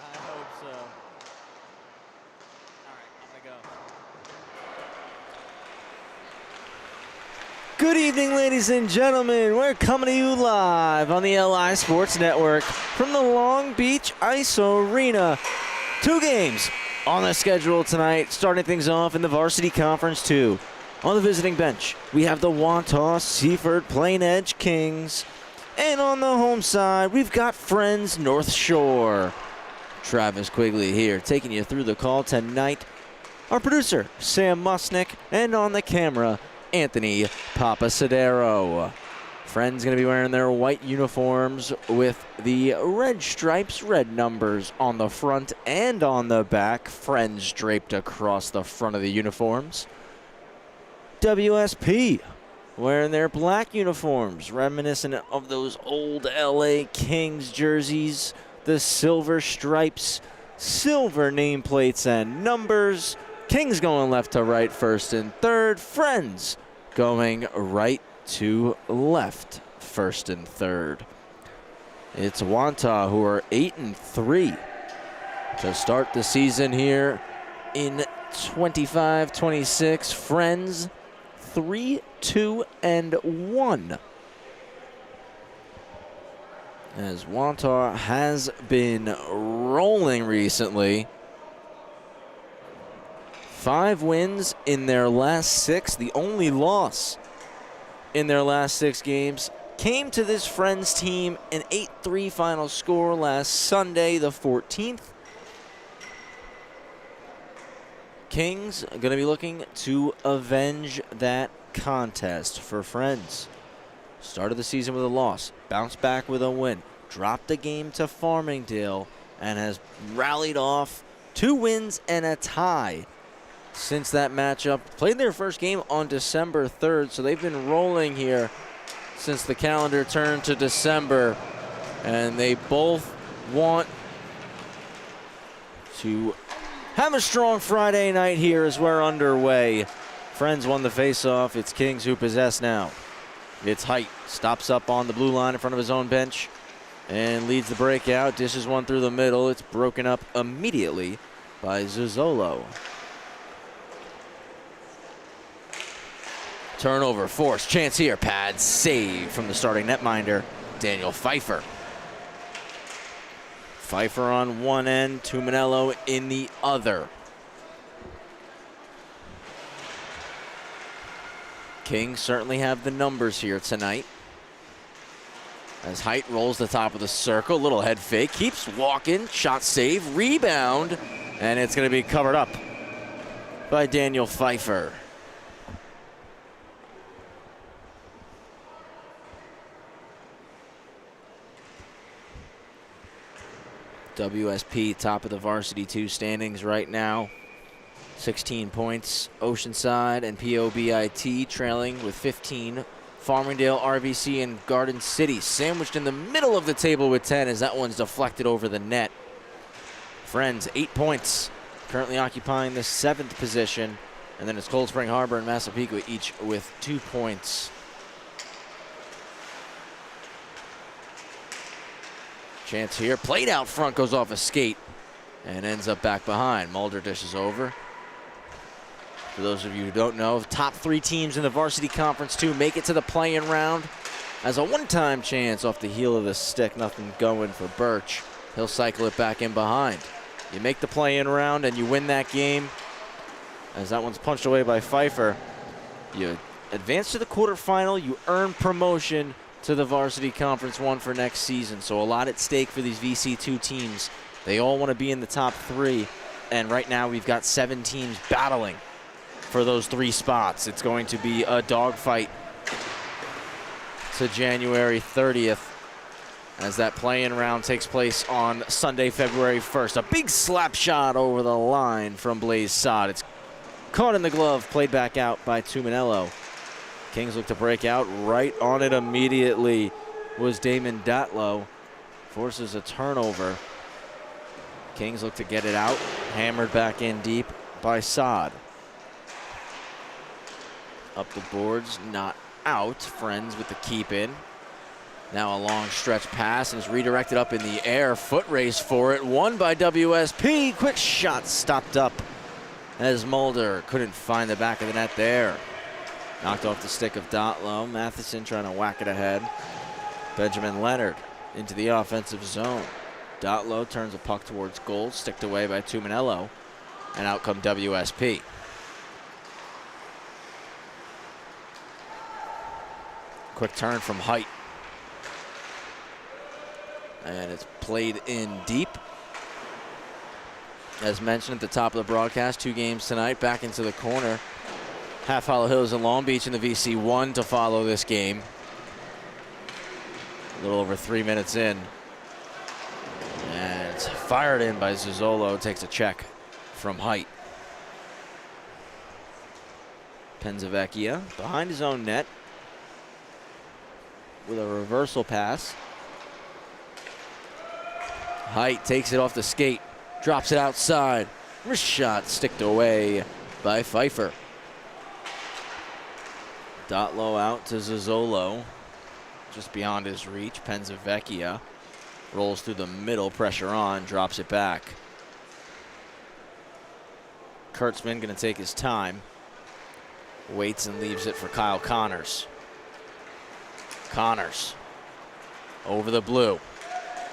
I hope so. All right, I'm going to go. Good evening, ladies and gentlemen. We're coming to you live on the LI Sports Network from the Long Beach Ice Arena. 2 games on the schedule tonight, starting things off in the Varsity Conference 2. On the visiting bench, we have the Wantagh Seaford Plainedge Kings. And on the home side, we've got Friends North Shore. Travis Quigley here, taking you through the call tonight. Our producer, Sam Musnick, and on the camera, Anthony Papasadero. Friends going to be wearing their white uniforms with the red stripes, red numbers on the front and on the back. Friends draped across the front of the uniforms. WSP wearing their black uniforms, reminiscent of those old LA Kings jerseys. The silver stripes, silver nameplates and numbers. Kings going left to right, first and third. Friends going right to left, first and third. It's Wantagh, who are 8-3 to start the season here in 25-26. Friends 3-2-1. As Wantagh has been rolling recently. 5 wins in their last 6. The only loss in their last 6 games came to this Friends team, an 8-3 final score last Sunday, the 14th. Kings are going to be looking to avenge that contest for Friends. Started the season with a loss, bounced back with a win, dropped the game to Farmingdale, and has rallied off 2 wins and a tie since that matchup. Played their first game on December 3rd, so they've been rolling here since the calendar turned to December, and they both want to have a strong Friday night here as we're underway. Friends won the face-off. It's Kings who possess now. It's Height, stops up on the blue line in front of his own bench and leads the breakout. Dishes one through the middle. It's broken up immediately by Zuzzolo. Turnover, force, chance here. Pad save from the starting netminder, Daniel Pfeiffer. Pfeiffer on one end, Tuminello in the other. Kings certainly have the numbers here tonight. As Height rolls the top of the circle, little head fake, keeps walking, shot save, rebound, and it's going to be covered up by Daniel Pfeiffer. WSP top of the Varsity 2 standings right now. 16 points. Oceanside and POBIT trailing with 15. Farmingdale, RVC, and Garden City sandwiched in the middle of the table with 10 as that one's deflected over the net. Friends, 8 points, currently occupying the 7th position. And then it's Cold Spring Harbor and Massapequa each with 2 points. Chance here, played out front, goes off a skate and ends up back behind. Mulder dishes over. For those of you who don't know, the top 3 teams in the Varsity Conference 2 make it to the play-in round. As a one-time chance off the heel of the stick, nothing going for Birch. He'll cycle it back in behind. You make the play-in round and you win that game. As that one's punched away by Pfeiffer, you advance to the quarterfinal, you earn promotion to the Varsity Conference 1 for next season. So a lot at stake for these VC2 teams. They all want to be in the top 3, and right now we've got 7 teams battling for those 3 spots. It's going to be a dogfight to January 30th as that play-in round takes place on Sunday, February 1st. A big slap shot over the line from Blaze Sod. It's caught in the glove, played back out by Tuminello. Kings look to break out. Right on it immediately was Damon Datlow. Forces a turnover. Kings look to get it out. Hammered back in deep by Sod. Up the boards, not out. Friends with the keep in. Now a long stretch pass and is redirected up in the air. Foot race for it. Won by WSP. Quick shot stopped up as Mulder couldn't find the back of the net there. Knocked off the stick of Datlow. Matheson trying to whack it ahead. Benjamin Leonard into the offensive zone. Datlow turns a puck towards goal, sticked away by Tuminello, and out come WSP. Quick turn from Height. And it's played in deep. As mentioned at the top of the broadcast, 2 games tonight, back into the corner. Half Hollow Hills and Long Beach in the VC1 to follow this game. A little over 3 minutes in. And it's fired in by Zuzzolo, takes a check from Height. Penzavecchia behind his own net with a reversal pass. Height takes it off the skate, drops it outside. Wrist shot sticked away by Pfeiffer. Datlow out to Zuzzolo, just beyond his reach. Penzavecchia rolls through the middle, pressure on, drops it back. Kurtzman gonna take his time. Waits and leaves it for Kyle Connors. Connors over the blue.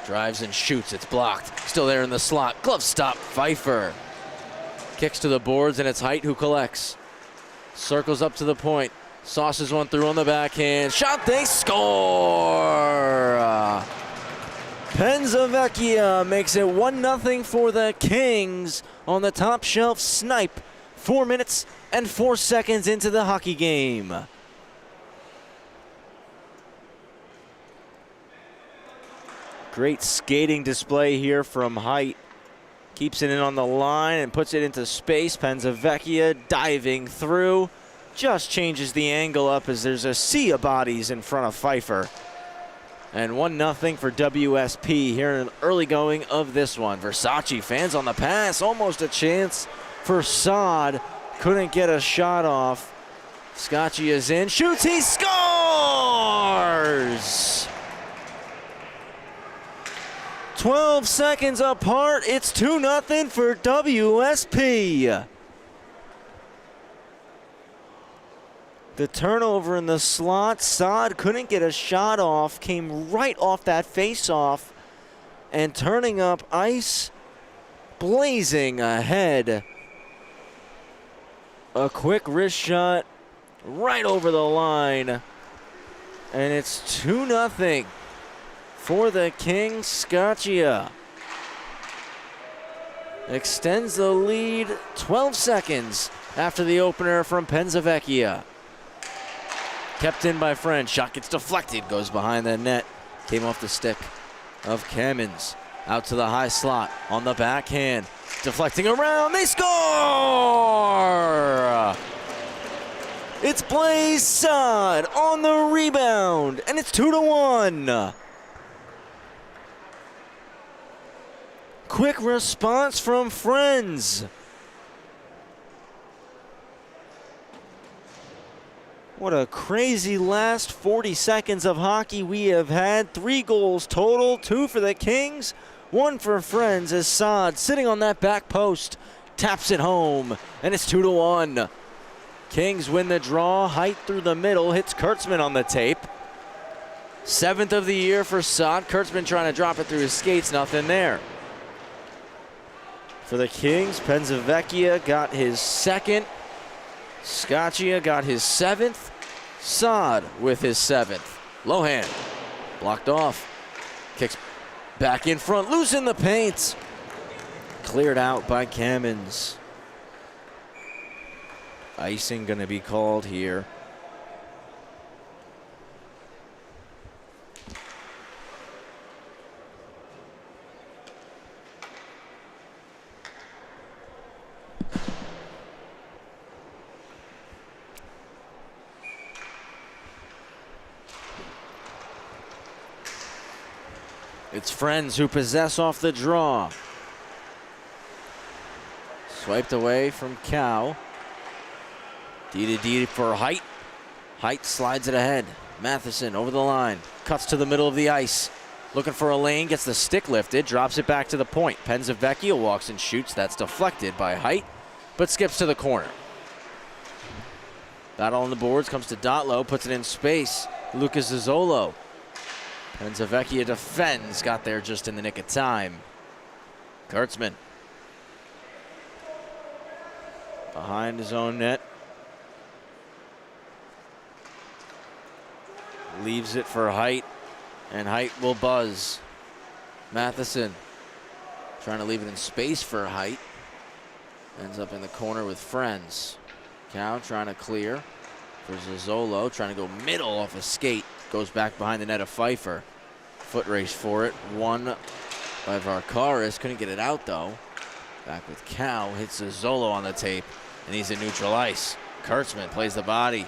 Drives and shoots, it's blocked. Still there in the slot, glove stop, Pfeiffer. Kicks to the boards and it's Height who collects. Circles up to the point. Sauces one through on the backhand. Shot, they score! Penzavecchia makes it 1-0 for the Kings on the top shelf snipe. 4 minutes and 4 seconds into the hockey game. Great skating display here from Height. Keeps it in on the line and puts it into space. Penzavecchia diving through. Just changes the angle up as there's a sea of bodies in front of Pfeiffer. And 1-0 for WSP here in an early going of this one. Versace fans on the pass, almost a chance for Sod. Couldn't get a shot off. Scotchy is in, shoots, he scores! 12 seconds apart, it's 2-0 for WSP. The turnover in the slot, Sod couldn't get a shot off, came right off that face-off, and turning up ice, blazing ahead. A quick wrist shot right over the line, and it's 2-0 for the Kings. Scaccia extends the lead 12 seconds after the opener from Penzavecchia. Kept in by Friend. Shot gets deflected, goes behind the net. Came off the stick of Kamens. Out to the high slot on the backhand. Deflecting around, they score! It's Blaze Sod on the rebound, and it's 2-1. Quick response from Friends. What a crazy last 40 seconds of hockey we have had. 3 goals total, 2 for the Kings, 1 for Friends, as Sod, sitting on that back post, taps it home, and it's 2-1. Kings win the draw. Height through the middle, hits Kurtzman on the tape. 7th of the year for Sod. Kurtzman trying to drop it through his skates, nothing there. For the Kings, Penzavecchia got his 2nd. Scaccia got his 7th. Sod with his 7th. Lohan blocked off. Kicks back in front, loose in the paint. Cleared out by Cammons. Icing going to be called here. It's Friends who possess off the draw. Swiped away from Cow. D for Height. Height slides it ahead. Matheson over the line. Cuts to the middle of the ice. Looking for a lane. Gets the stick lifted. Drops it back to the point. Penzavecchia walks and shoots. That's deflected by Height, but skips to the corner. Battle on the boards. Comes to Dotlow. Puts it in space. Lucas Zozzolo. Penzavecchia defends. Got there just in the nick of time. Kurtzman. Behind his own net. Leaves it for Height, and Height will buzz. Matheson trying to leave it in space for Height. Ends up in the corner with Friends. Cow trying to clear for Zozzolo, trying to go middle off a skate. Goes back behind the net of Pfeiffer. Foot race for it. Won by Varkaris. Couldn't get it out though. Back with Cow. Hits Zozzolo on the tape, and he's in neutral ice. Kurtzman plays the body.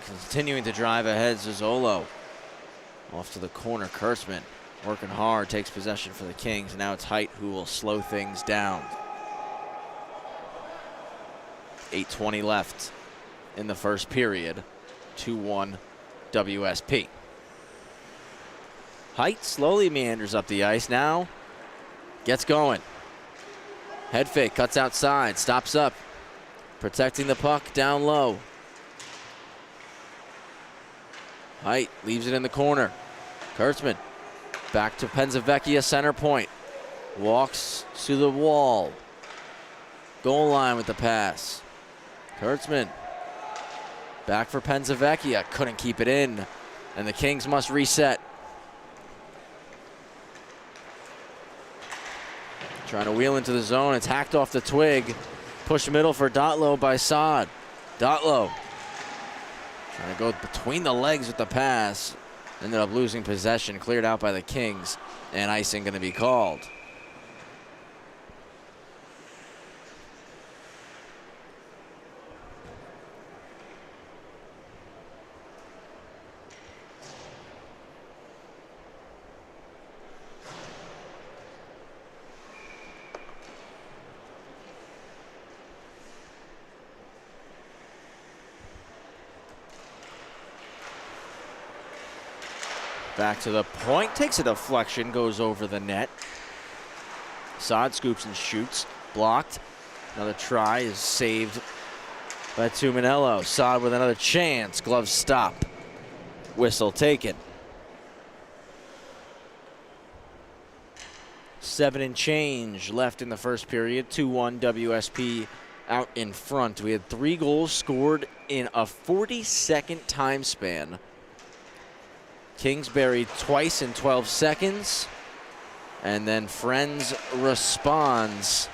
Continuing to drive ahead, Zozzolo. Off to the corner, Kurtzman working hard, takes possession for the Kings. Now it's Height who will slow things down. 8:20 left in the first period. 2-1 WSP. Height slowly meanders up the ice now. Gets going. Head fake, cuts outside, stops up. Protecting the puck down low. Height leaves it in the corner. Kurtzman back to Penzavecchia, center point. Walks to the wall. Goal line with the pass. Kurtzman back for Penzavecchia. Couldn't keep it in, and the Kings must reset. Trying to wheel into the zone. It's hacked off the twig. Push middle for Dotlow by Sod. Dotlow trying to go between the legs with the pass. Ended up losing possession, cleared out by the Kings, and icing going to be called. Back to the point, takes a deflection, goes over the net. Sod scoops and shoots, blocked. Another try is saved by Tuminello. Sod with another chance, glove stop. Whistle taken. 7 and change left in the first period. 2-1 WSP out in front. We had 3 goals scored in a 40-second time span. Kings buried twice in 12 seconds, and then Friends responds.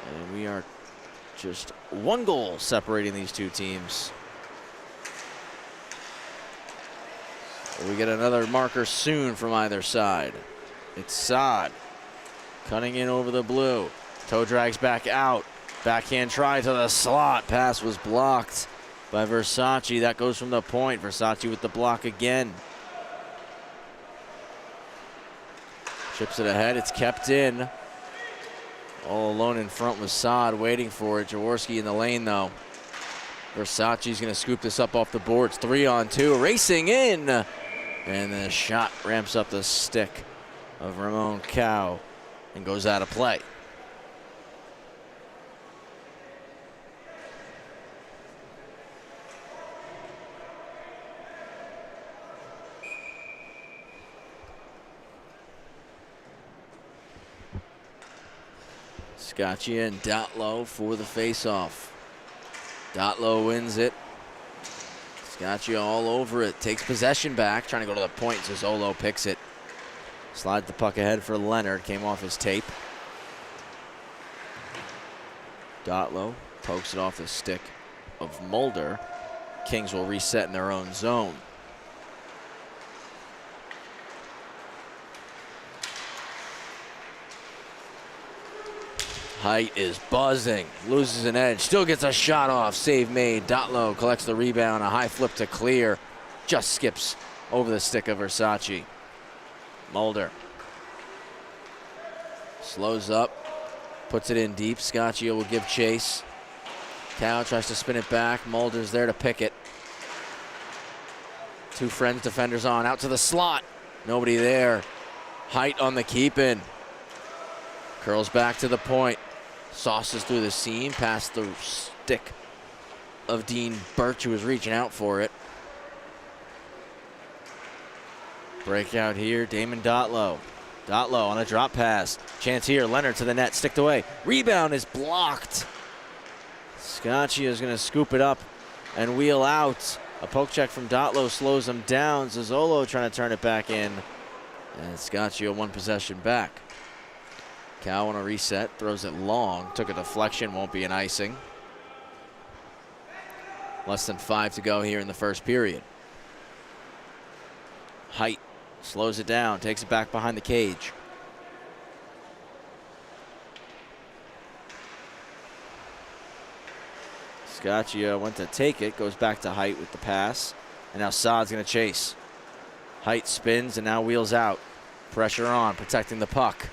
And we are just 1 goal separating these two teams. Will we get another marker soon from either side? It's Saad cutting in over the blue. Toe drags back out. Backhand try to the slot. Pass was blocked by Versace. That goes from the point. Versace with the block again. Chips it ahead. It's kept in. All alone in front was Saad waiting for it. Jaworski in the lane though. Versace's going to scoop this up off the boards. 3-on-2. Racing in. And the shot ramps up the stick of Ramon Cow and goes out of play. Scaccia and Dotlow for the face-off. Dotlow wins it. Scaccia all over it. Takes possession back. Trying to go to the point. Zolo picks it. Slides the puck ahead for Leonard. Came off his tape. Dotlow pokes it off the stick of Mulder. Kings will reset in their own zone. Height is buzzing, loses an edge, still gets a shot off, save made. Dotlow collects the rebound, a high flip to clear, just skips over the stick of Versace. Mulder slows up, puts it in deep. Scaccia will give chase. Cow tries to spin it back. Mulder's there to pick it. Two Friends defenders on, out to the slot. Nobody there. Height on the keep-in. Curls back to the point. Sauces through the seam, past the stick of Dean Birch, who was reaching out for it. Breakout here, Damon Dotlow. Dotlow on a drop pass. Chance here, Leonard to the net, sticked away. Rebound is blocked. Scaccia is going to scoop it up and wheel out. A poke check from Dotlow slows him down. Zolo trying to turn it back in. And Scaccia one possession back. Cow on a reset, throws it long, took a deflection, won't be an icing. Less than 5 to go here in the first period. Height slows it down, takes it back behind the cage. Scaccia went to take it, goes back to Height with the pass, and now Saad's gonna chase. Height spins and now wheels out. Pressure on, protecting the puck.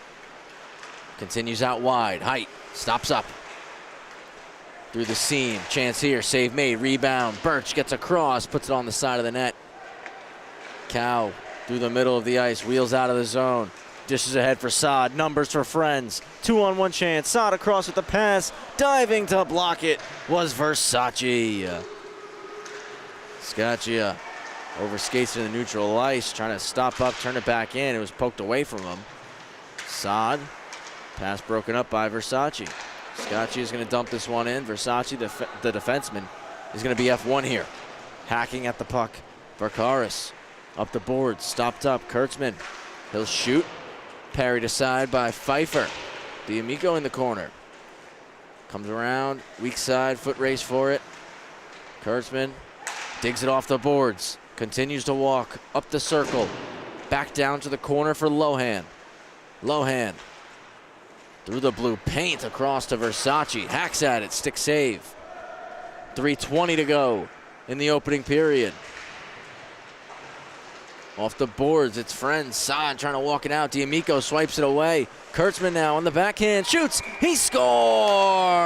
Continues out wide. Height stops up. Through the seam. Chance here. Save made. Rebound. Birch gets across. Puts it on the side of the net. Cow through the middle of the ice. Wheels out of the zone. Dishes ahead for Saad. Numbers for Friends. 2-on-1 chance. Saad across with the pass. Diving to block it was Versace. Scaccia overskates to the neutral ice. Trying to stop up. Turn it back in. It was poked away from him. Saad. Pass broken up by Versace. Scaccia is going to dump this one in. Versace, the defenseman, is going to be F1 here. Hacking at the puck. Barcaris up the board. Stopped up. Kurtzman. He'll shoot. Parried aside by Pfeiffer. D'Amico in the corner. Comes around. Weak side. Foot race for it. Kurtzman digs it off the boards. Continues to walk up the circle. Back down to the corner for Lohan. Lohan. Through the blue paint across to Versace. Hacks at it. Stick save. 3:20 to go in the opening period. Off the boards, it's Friends. Saad trying to walk it out. D'Amico swipes it away. Kurtzman now on the backhand. Shoots. He scores.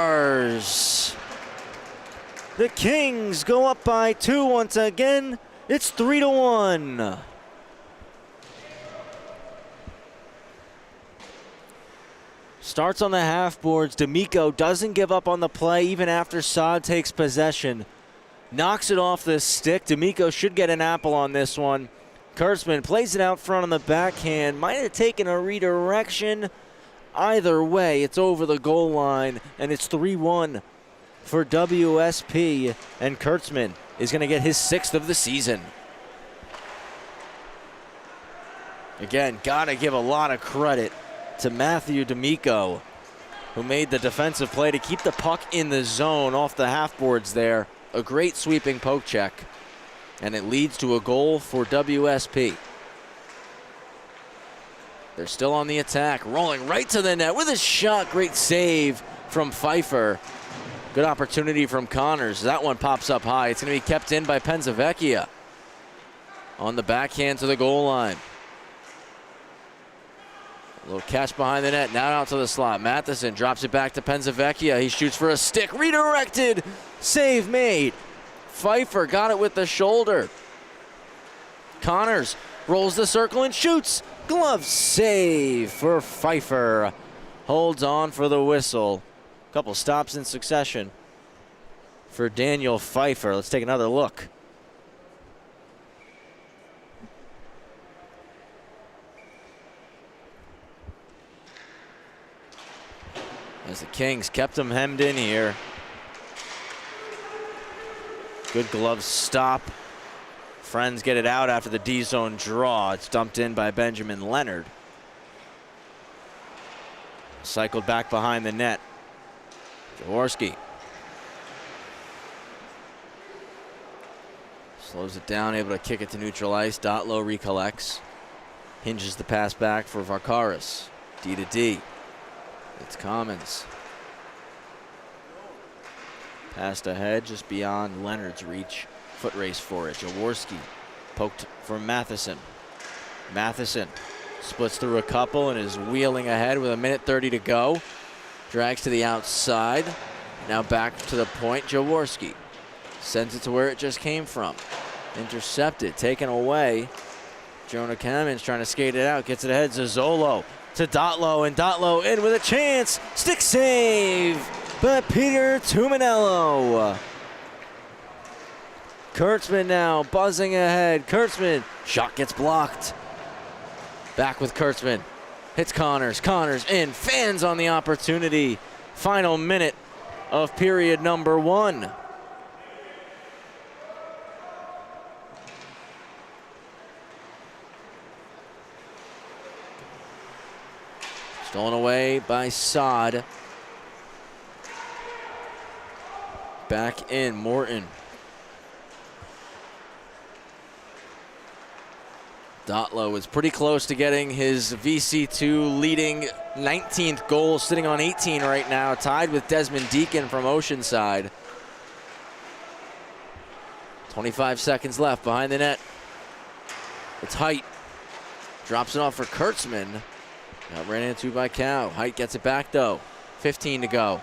The Kings go up by 2 once again. It's 3-1. Starts on the half boards. D'Amico doesn't give up on the play even after Saad takes possession. Knocks it off the stick. D'Amico should get an apple on this one. Kurtzman plays it out front on the backhand. Might have taken a redirection. Either way, it's over the goal line, and it's 3-1 for WSP. And Kurtzman is going to get his 6th of the season. Again, got to give a lot of credit to Matthew D'Amico, who made the defensive play to keep the puck in the zone off the half boards there. A great sweeping poke check. And it leads to a goal for WSP. They're still on the attack, rolling right to the net with a shot. Great save from Pfeiffer. Good opportunity from Connors. That one pops up high. It's going to be kept in by Penzavecchia. On the backhand to the goal line. A little catch behind the net, now out to the slot. Matheson drops it back to Penzavecchia. He shoots for a stick, redirected. Save made. Pfeiffer got it with the shoulder. Connors rolls the circle and shoots. Glove save for Pfeiffer. Holds on for the whistle. Couple stops in succession for Daniel Pfeiffer. Let's take another look. As the Kings kept him hemmed in here. Good glove stop. Friends get it out after the D-zone draw. It's dumped in by Benjamin Leonard. Cycled back behind the net. Jaworski. Slows it down, able to kick it to neutral ice. Dotlow recollects. Hinges the pass back for Varkaris. D to D. It's Commons. Passed ahead just beyond Leonard's reach. Foot race for it. Jaworski poked for Matheson. Matheson splits through a couple and is wheeling ahead with 1:30 to go. Drags to the outside. Now back to the point. Jaworski sends it to where it just came from. Intercepted, taken away. Jonah Commons trying to skate it out. Gets it ahead. Zazzolo to Dotlow, and Dotlow in with a chance. Stick save by Peter Tuminello. Kurtzman now buzzing ahead. Kurtzman, shot gets blocked. Back with Kurtzman. Hits Connors. Connors in. Fans on the opportunity. Final minute of period number 1. Stolen away by Sod. Back in, Morton. Dotlow is pretty close to getting his VC2 leading 19th goal, sitting on 18 right now, tied with Desmond Deacon from Oceanside. 25 seconds left behind the net. It's Height. Drops it off for Kurtzman. Got ran into by Cow. Height gets it back though. 15 to go.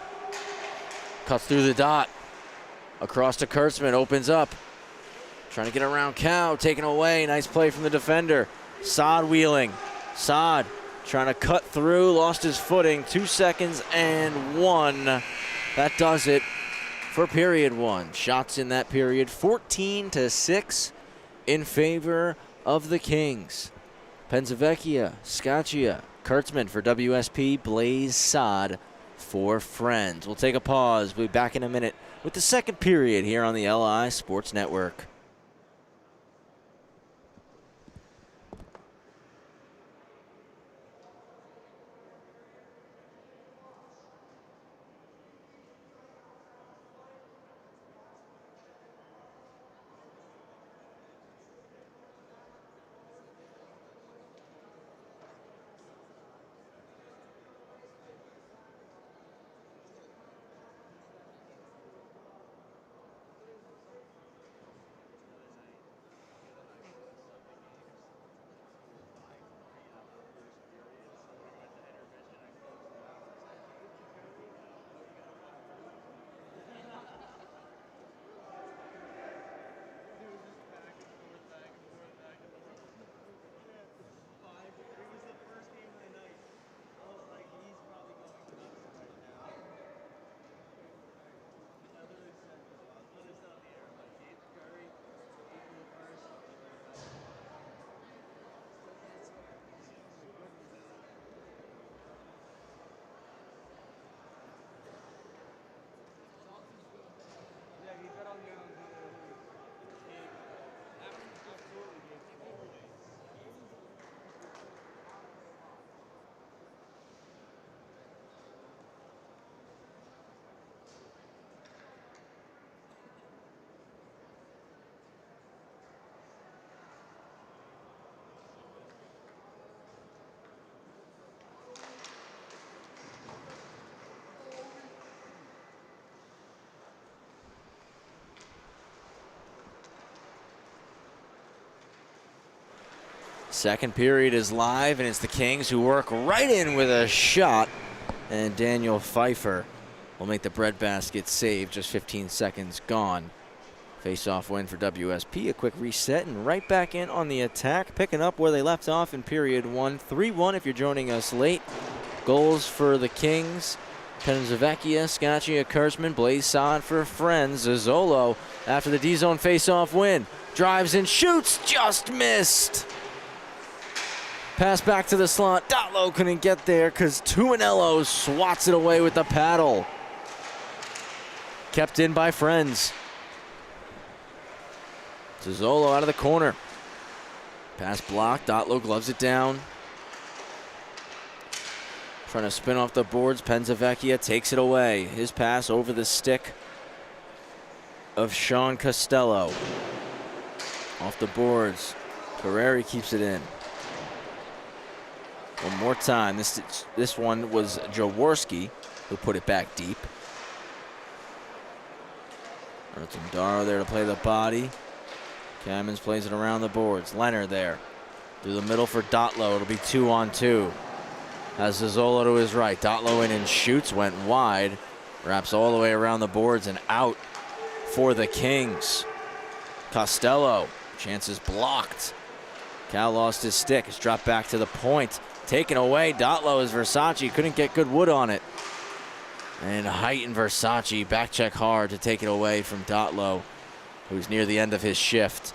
Cuts through the dot. Across to Kurtzman, opens up. Trying to get around Cow, taken away. Nice play from the defender. Sod wheeling. Sod trying to cut through, lost his footing. 2 seconds and 1. That does it for period 1. Shots in that period, 14-6 in favor of the Kings. Penzavecchia, Scaccia, Kurtzman for WSP, Blaze Sod for Friends. We'll take a pause. We'll be back in a minute with the second period here on the LI Sports Network. Second period is live, and it's the Kings who work right in with a shot. And Daniel Pfeiffer will make the breadbasket save. Just 15 seconds gone. Face-off win for WSP. A quick reset and right back in on the attack, picking up where they left off in period one. 3-1 if you're joining us late. Goals for the Kings: Penzavecchia, Scaccia, Kurtzman, Blaze Sod for friends. Zozzolo, after the D-zone face-off win, drives and shoots, just missed. Pass back to the slot. Dotlow couldn't get there because Tuminello swats it away with the paddle. Kept in by friends. Zozzolo out of the corner. Pass blocked. Dotlow gloves it down. Trying to spin off the boards. Penzavecchia takes it away. His pass over the stick of Sean Costello. Off the boards. Carreri keeps it in. One more time. This one was Jaworski who put it back deep. Rotundaro there to play the body. Cammons plays it around the boards. Leonard there through the middle for Dotlow. It'll be 2-on-2. Has Zozzolo to his right. Dotlow in and shoots. Went wide. Wraps all the way around the boards and out for the Kings. Costello. Chances blocked. Cal lost his stick. It's dropped back to the point. Taken away. Dotlow is Versace. Couldn't get good wood on it. And Height and Versace back check hard to take it away from Dotlow, who's near the end of his shift.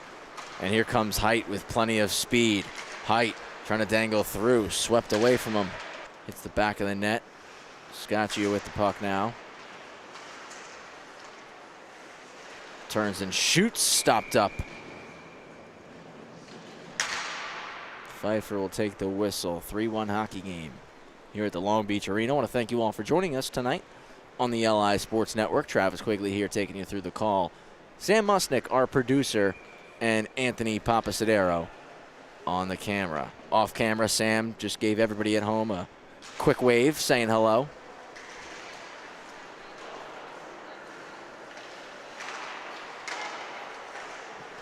And here comes Height with plenty of speed. Height trying to dangle through. Swept away from him. Hits the back of the net. Scaccia with the puck now. Turns and shoots. Stopped up. Pfeiffer will take the whistle. 3-1 hockey game here at the Long Beach Arena. I want to thank you all for joining us tonight on the LI Sports Network. Travis Quigley here taking you through the call. Sam Musnick, our producer, and Anthony Papasadero on the camera. Off camera, Sam just gave everybody at home a quick wave saying hello.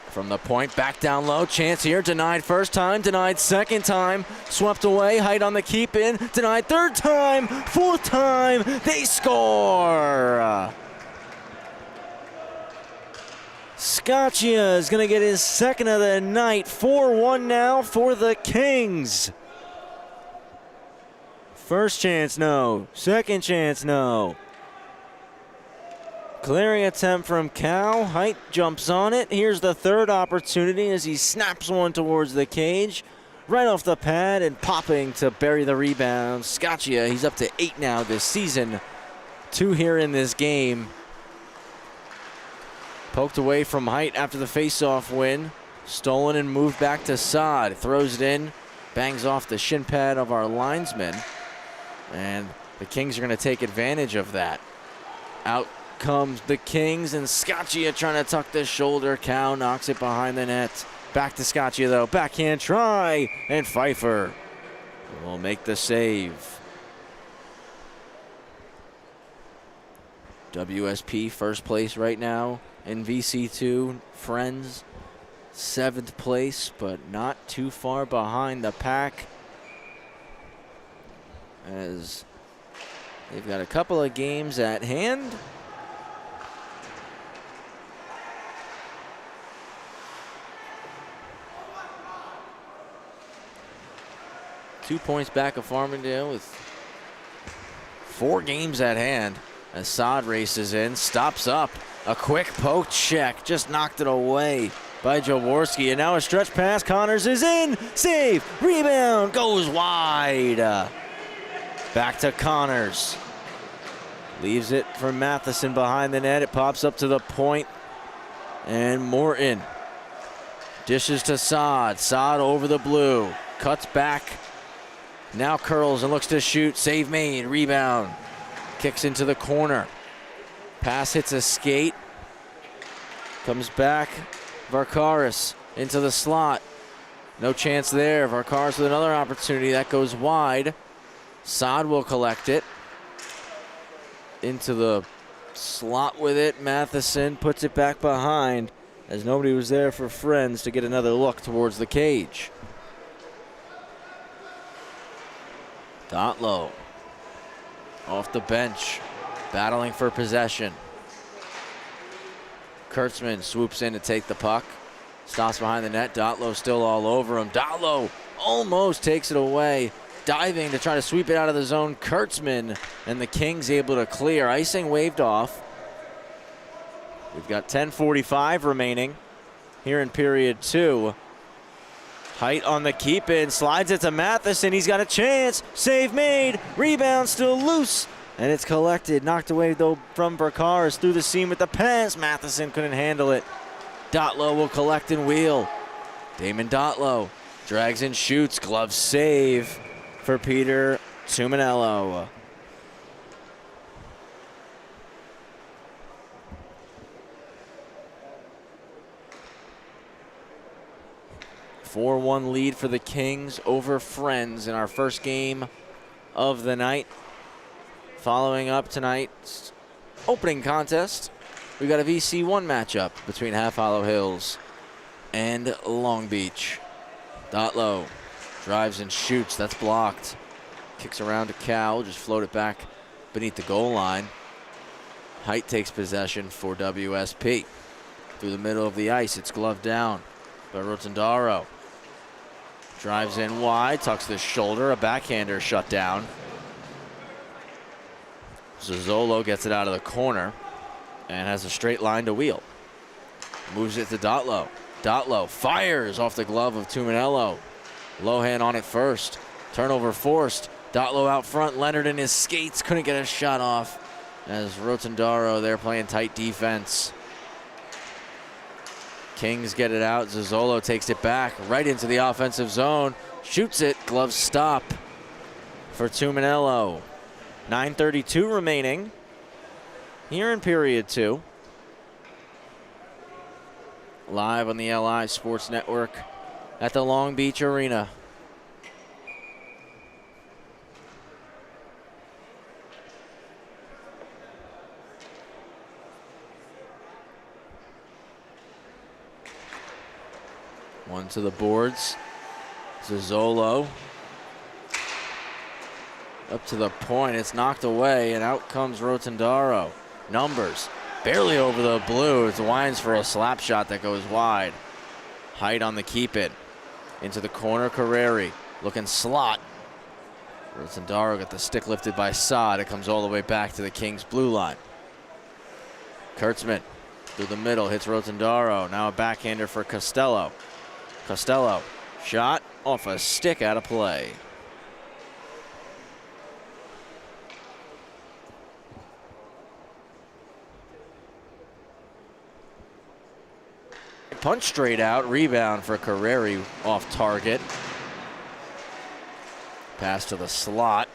From the point, back down low, chance here, denied first time, denied second time, swept away, Height on the keep in, denied third time, fourth time, they score! Scaccia is going to get his second of the night, 4-1 now for the Kings. First chance, no. Second chance, no. Clearing attempt from Cal. Height jumps on it. Here's the third opportunity as he snaps one towards the cage. Right off the pad and popping to bury the rebound. Scaccia, he's up to 8 now this season. 2 here in this game. Poked away from Height after the faceoff win. Stolen and moved back to Sod. Throws it in. Bangs off the shin pad of our linesman. And the Kings are going to take advantage of that. Out comes the Kings, and Scaccia trying to tuck the shoulder. Cal knocks it behind the net. Back to Scaccia though. Backhand try, and Pfeiffer will make the save. WSP first place right now in VC2. Friends 7th place, but not too far behind the pack, as they've got a couple of games at hand. Two points back of Farmingdale with 4 games at hand. As Sod races in, stops up. A quick poke check, just knocked it away by Jaworski. And now a stretch pass, Connors is in. Save, rebound, goes wide. Back to Connors. Leaves it for Matheson behind the net. It pops up to the point. And Morton dishes to Sod. Sod over the blue. Cuts back. Now curls and looks to shoot. Save made. Rebound. Kicks into the corner. Pass hits a skate. Comes back. Varkaris into the slot. No chance there. Varkaris with another opportunity. That goes wide. Sod will collect it. Into the slot with it. Matheson puts it back behind as nobody was there for Friends to get another look towards the cage. Dotlow off the bench, battling for possession. Kurtzman swoops in to take the puck. Stops behind the net. Dotlow still all over him. Dotlow almost takes it away. Diving to try to sweep it out of the zone. Kurtzman and the Kings able to clear. Icing waved off. We've got 10:45 remaining here in period 2. Height on the keep in. Slides it to Matheson. He's got a chance. Save made. Rebound still loose. And it's collected. Knocked away though from Burkars through the seam with the pass. Matheson couldn't handle it. Dotlow will collect and wheel. Damon Dotlow drags and shoots. Glove save for Peter Tuminello. A 4-1 lead for the Kings over Friends in our first game of the night. Following up tonight's opening contest, we got a VC1 matchup between Half Hollow Hills and Long Beach. Dotlow drives and shoots. That's blocked. Kicks around to Cal. Just float it back beneath the goal line. Height takes possession for WSP. Through the middle of the ice. It's gloved down by Rotondaro. Drives in wide. Tucks the shoulder. A backhander shut down. Zozzolo gets it out of the corner and has a straight line to wheel. Moves it to Dotlow. Dotlow fires off the glove of Tuminello. Lohan on it first. Turnover forced. Dotlow out front. Leonard in his skates couldn't get a shot off as Rotondaro there playing tight defense. Kings get it out. Zozzolo takes it back right into the offensive zone. Shoots it. Glove stop for Tuminello. 9:32 remaining here in period 2. Live on the LI Sports Network at the Long Beach Arena. One to the boards. Zozzolo. Up to the point, it's knocked away, and out comes Rotondaro. Numbers, barely over the blue. It's winds for a slap shot that goes wide. Height on the keep it. Into the corner, Carreri, looking slot. Rotondaro got the stick lifted by Saad. It comes all the way back to the Kings' blue line. Kurtzman through the middle, hits Rotondaro. Now a backhander for Costello. Costello, shot off a stick out of play. Punch straight out, rebound for Carreri off target. Pass to the slot,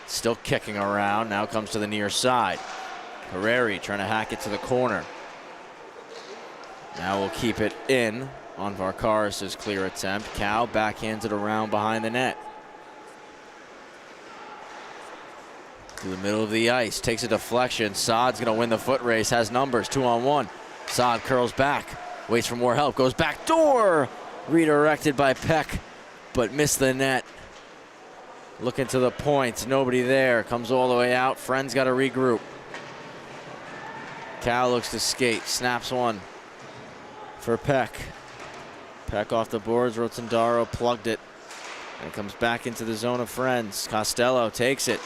still kicking around, now comes to the near side. Carreri trying to hack it to the corner. Now we'll keep it in on Varkaris' clear attempt. Cal backhands it around behind the net. To the middle of the ice, takes a deflection. Saad's gonna win the foot race, has numbers, 2-on-1. Saad curls back. Waits for more help, goes back door. Redirected by Peck, but missed the net. Looking to the point, nobody there. Comes all the way out, Friends got to regroup. Cal looks to skate, snaps one for Peck. Peck off the boards, Rotondaro plugged it. And comes back into the zone of Friends. Costello takes it.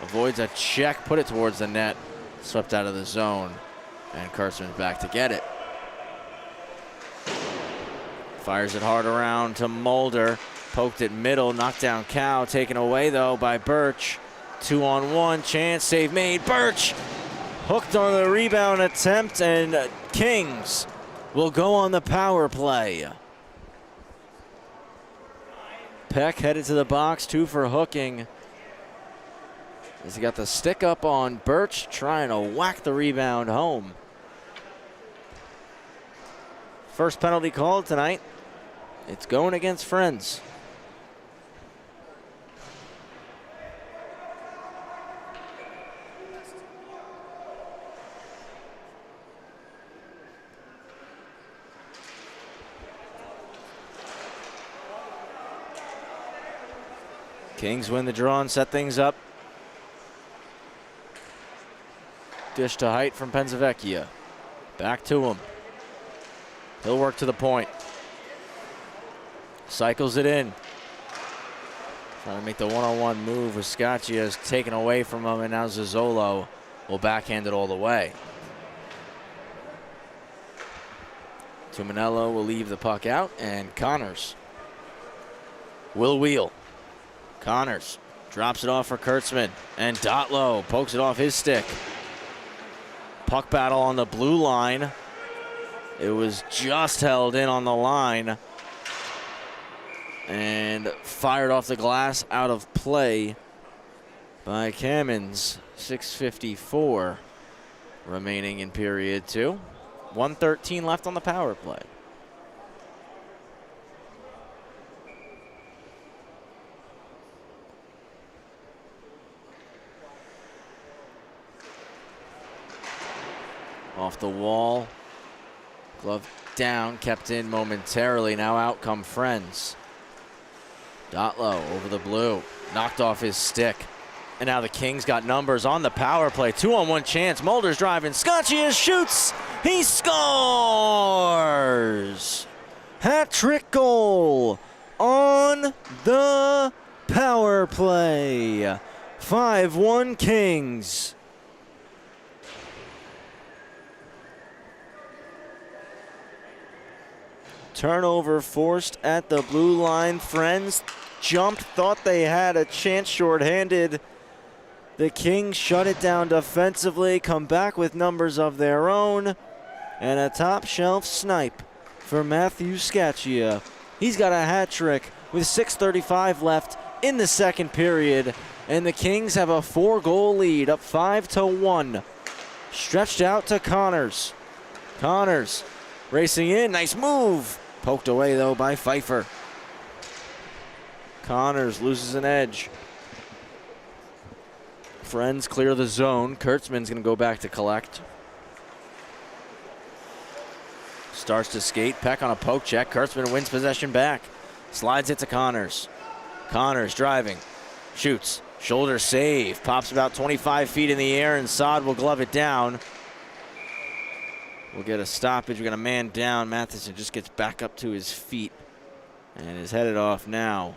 Avoids a check, put it towards the net. Swept out of the zone, and Kurtzman's back to get it. Fires it hard around to Mulder. Poked it middle, knocked down Cal. Taken away though by Birch. 2-on-1, chance, save made. Birch hooked on the rebound attempt, and Kings will go on the power play. Peck headed to the box, 2 for hooking. As he got the stick up on Birch, trying to whack the rebound home. First penalty called tonight. It's going against Friends. Kings win the draw and set things up. Dish to height from Pensavecchia. Back to him. He'll work to the point. Cycles it in. Trying to make the one-on-one move with Scaccia is taken away from him, and now Zozzolo will backhand it all the way. Tuminello will leave the puck out, and Connors will wheel. Connors drops it off for Kurtzman, and Dotlow pokes it off his stick. Puck battle on the blue line. It was just held in on the line and fired off the glass out of play by Kamens. 6:54 remaining in period 2. 1:13 left on the power play. Off the wall. Glove down, kept in momentarily. Now out come friends. Dotlow over the blue. Knocked off his stick. And now the Kings got numbers on the power play. 2-on-1 chance. Mulder's driving. Scaccia shoots. He scores. Hat-trick goal on the power play. 5-1 Kings. Turnover forced at the blue line. Friends jumped, thought they had a chance shorthanded. The Kings shut it down defensively, come back with numbers of their own, and a top shelf snipe for Matthew Scaccia. He's got a hat trick with 6:35 left in the second period, and the Kings have a 4-goal lead, up 5-1. Stretched out to Connors. Connors racing in, nice move. Poked away though by Pfeiffer. Connors loses an edge. Friends clear the zone. Kurtzman's going to go back to collect. Starts to skate. Peck on a poke check. Kurtzman wins possession back. Slides it to Connors. Connors driving. Shoots. Shoulder save. Pops about 25 feet in the air, and Saad will glove it down. We'll get a stoppage. We're going to man down. Matheson just gets back up to his feet and is headed off now.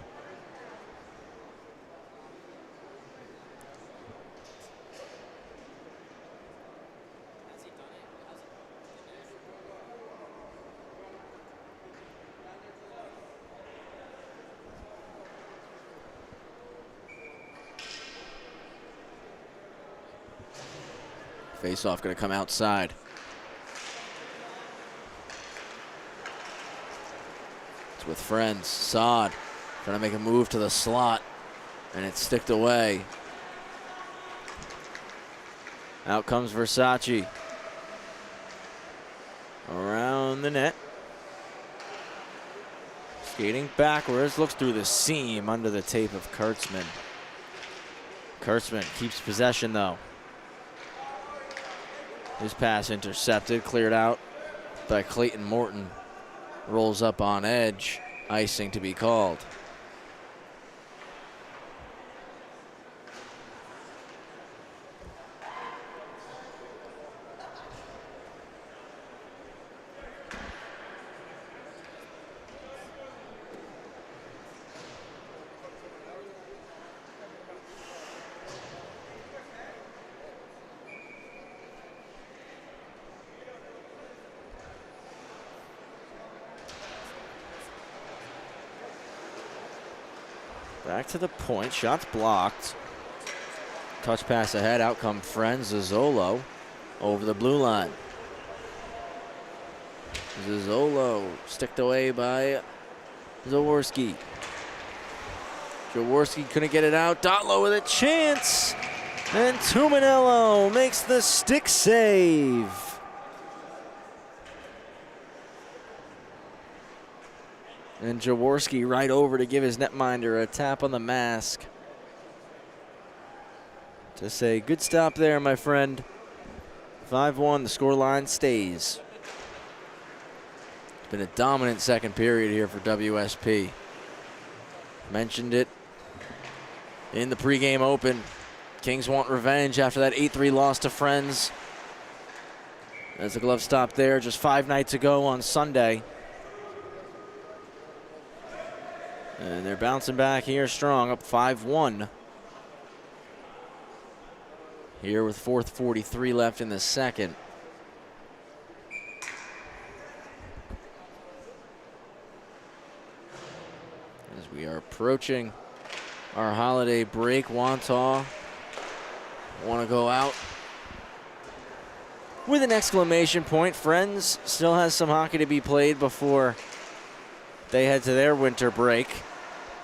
Face-off going to come outside. It's with friends. Saad trying to make a move to the slot, and it's sticked away. Out comes Versace. Around the net. Skating backwards. Looks through the seam under the tape of Kurtzman. Kurtzman keeps possession though. His pass intercepted, cleared out by Clayton Morton. Rolls up on edge, icing to be called. Back to the point, shots blocked. Touch pass ahead, out come friends. Zozzolo over the blue line. Zozzolo sticked away by Jaworski. Jaworski couldn't get it out. Dotlow with a chance. And Tuminello makes the stick save. And Jaworski right over to give his netminder a tap on the mask. To say, good stop there, my friend. 5-1, the scoreline stays. It's been a dominant second period here for WSP. Mentioned it in the pregame open. Kings want revenge after that 8-3 loss to Friends. As the glove stopped there just 5 nights ago on Sunday. And they're bouncing back here strong, up 5-1. Here with 4:43 left in the second. As we are approaching our holiday break, Wantagh want to go out with an exclamation point. Friends still has some hockey to be played before they head to their winter break,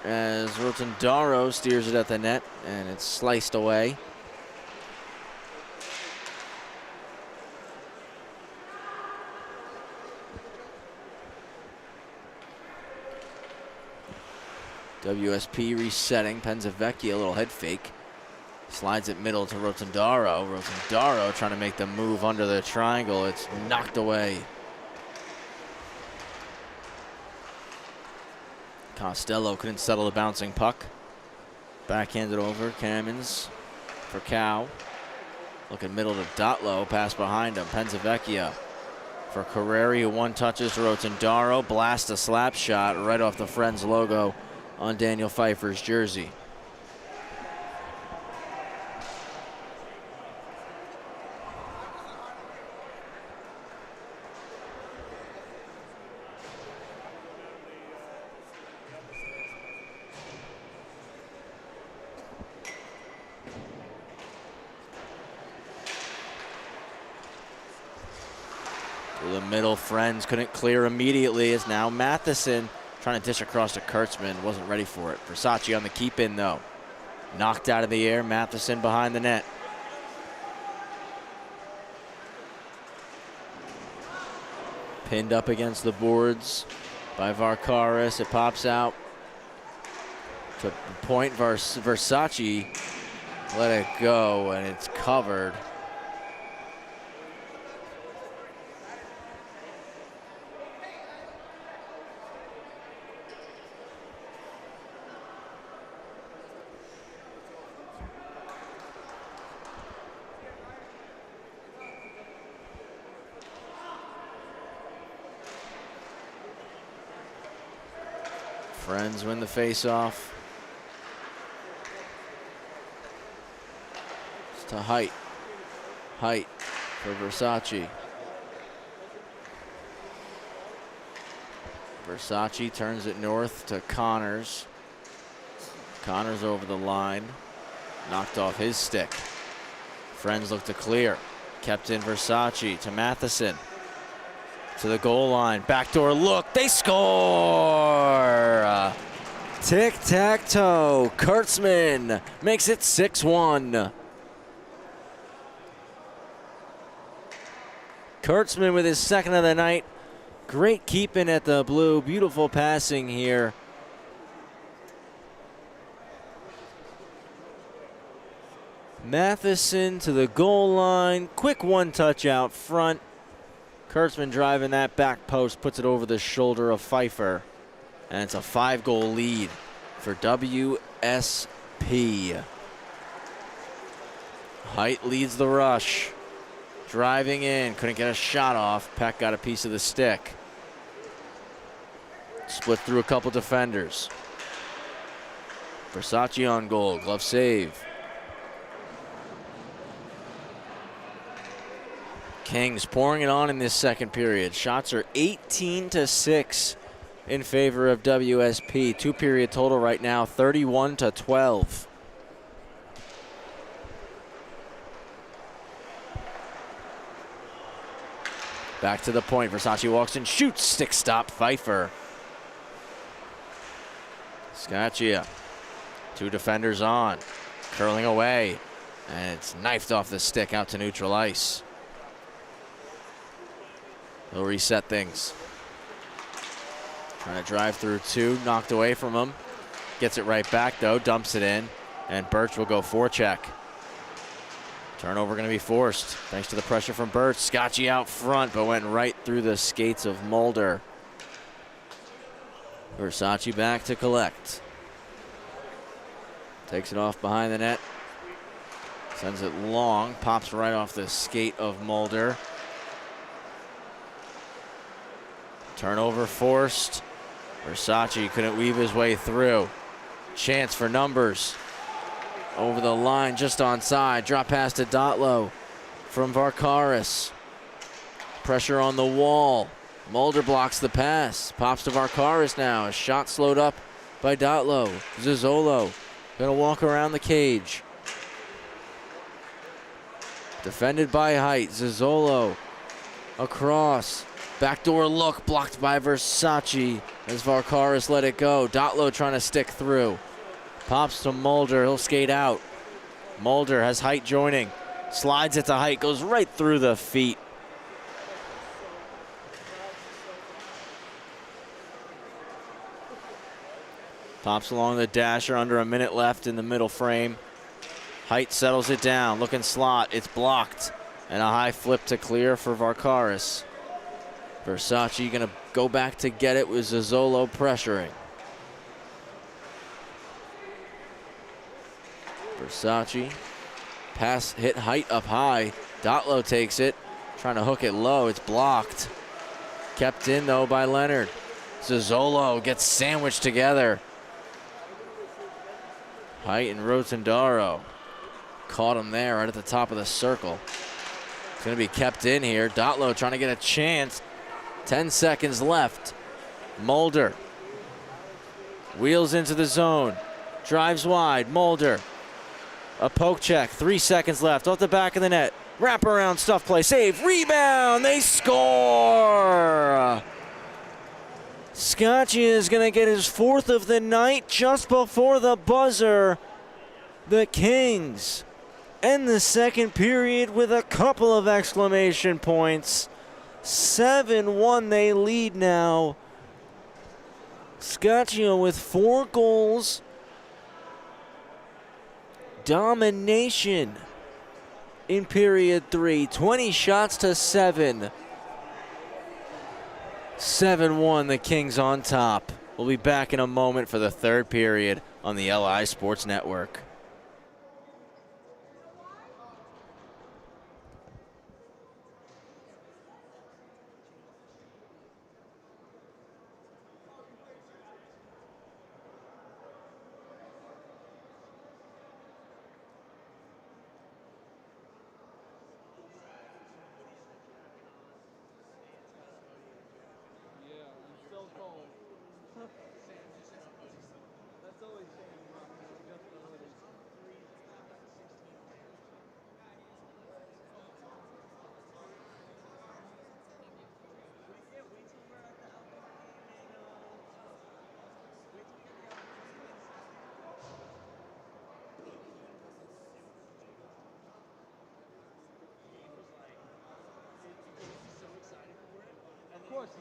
as Rotondaro steers it at the net, and it's sliced away. WSP resetting. Penzavecchia, a little head fake. Slides it middle to Rotondaro. Rotondaro trying to make the move under the triangle. It's knocked away. Costello couldn't settle the bouncing puck. Backhanded over. Cammons for Cow. Looking middle to Dotlow. Pass behind him. Penzavecchia for Carreri, who one touches to Rotondaro. Blast a slap shot right off the Friends logo on Daniel Pfeiffer's jersey. To the middle, Friends couldn't clear immediately. As now Matheson trying to dish across to Kurtzman, wasn't ready for it. Versace on the keep in though. Knocked out of the air, Matheson behind the net. Pinned up against the boards by Varkaris. It pops out to point. Versace let it go, and it's covered. Friends win the face-off. It's to Height. Height for Versace. Versace turns it north to Connors. Connors over the line. Knocked off his stick. Friends look to clear. Kept in Versace to Matheson. To the goal line, backdoor look, they score! Tic-tac-toe, Kurtzman makes it 6-1. Kurtzman with his second of the night. Great keeping at the blue, beautiful passing here. Matheson to the goal line, quick one-touch out front. Kurtzman driving that back post, puts it over the shoulder of Pfeiffer. And it's a 5-goal lead for WSP. Height leads the rush. Driving in, couldn't get a shot off. Peck got a piece of the stick. Split through a couple defenders. Versace on goal, glove save. Kings pouring it on in this second period. Shots are 18-6 in favor of WSP. Two-period total right now, 31-12. Back to the point. Versace walks and shoots. Stick stop, Pfeiffer. Scaccia. Two defenders on. Curling away. And it's knifed off the stick out to neutral ice. They'll reset things. Trying to drive through two, knocked away from him. Gets it right back though, dumps it in, and Birch will go forecheck. Turnover gonna be forced, thanks to the pressure from Birch. Scaccia out front, but went right through the skates of Mulder. Versace back to collect. Takes it off behind the net. Sends it long. Pops right off the skate of Mulder. Turnover forced. Versace couldn't weave his way through. Chance for numbers. Over the line, just onside. Drop pass to Dotlow from Varkaris. Pressure on the wall. Mulder blocks the pass. Pops to Varkaris now. A shot slowed up by Dotlow. Zizzolo gonna walk around the cage. Defended by Height. Zizzolo across. Backdoor look blocked by Versace as Varkaris let it go. Dotlow trying to stick through. Pops to Mulder. He'll skate out. Mulder has Height joining. Slides it to Height. Goes right through the feet. Pops along the dasher, under a minute left in the middle frame. Height settles it down, looking slot, it's blocked. And a high flip to clear for Varkaris. Versace gonna go back to get it with Zizzolo pressuring. Versace, pass hit Height up high. Dotlow takes it, trying to hook it low, it's blocked. Kept in though by Leonard. Zizzolo gets sandwiched together. Height and Rotondaro caught him there right at the top of the circle. It's going to be kept in here. Dotlow trying to get a chance. 10 seconds left. Mulder wheels into the zone. Drives wide. Mulder. A poke check. 3 seconds left. Off the back of the net. Wraparound stuff play. Save. Rebound. They score. Scotchy is going to get his 4th of the night just before the buzzer. The Kings end the second period with a couple of exclamation points. 7-1 they lead now. Scotchy with 4 goals. Domination in period 3. 20 shots to 7. 7-1, the Kings on top. We'll be back in a moment for the third period on the LI Sports Network.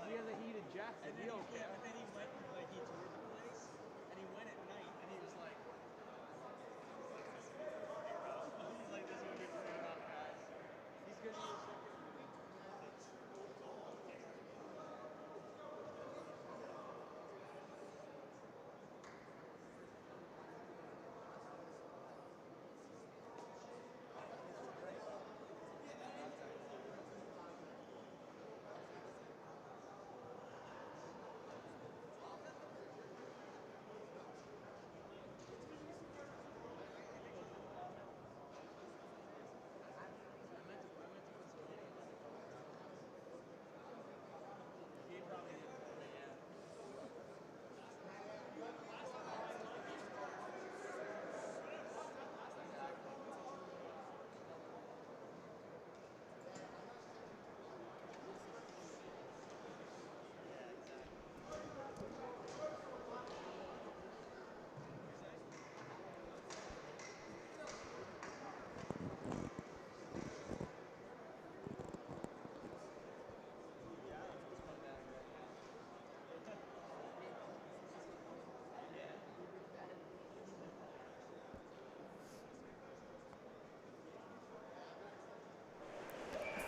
He has a heated jacket. He don't care. And then he went, like, he toured the place, and he went at night, and he was like, he's like, this is what he's doing up, guys. He's good to use.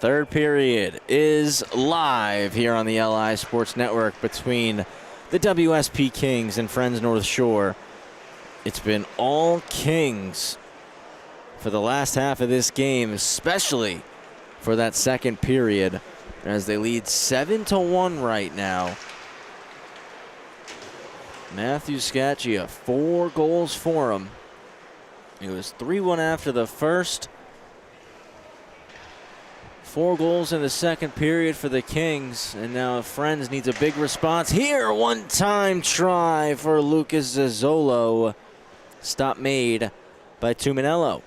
Third period is live here on the LI Sports Network between the WSP Kings and Friends North Shore. It's been all Kings for the last half of this game, especially for that second period, as they lead 7-1 right now. Matthew Scaccia, 4 goals for him. It was 3-1 after the first. 4 goals in the second period for the Kings, and now Friends needs a big response here. One-time try for Lucas Zazzolo. Stop made by Tuminello.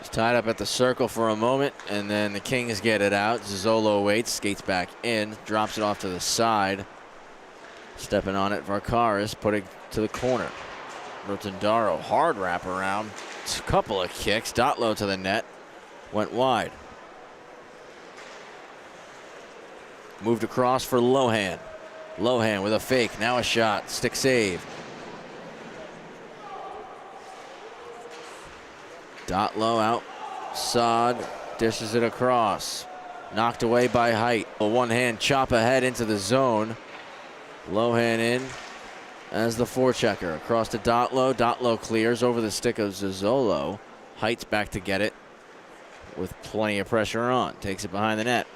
Tied up at the circle for a moment, and then the Kings get it out. Zazzolo waits, skates back in, drops it off to the side. Stepping on it, Varkaris putting to the corner. Rotondaro, hard wraparound. A couple of kicks. Dotlow to the net. Went wide. Moved across for Lohan. Lohan with a fake, now a shot. Stick save. Dotlow outside, dishes it across. Knocked away by Height. A one-hand chop ahead into the zone. Lohan in as the forechecker. Across to Dotlow. Dotlow clears over the stick of Zazzolo. Height's back to get it with plenty of pressure on. Takes it behind the net.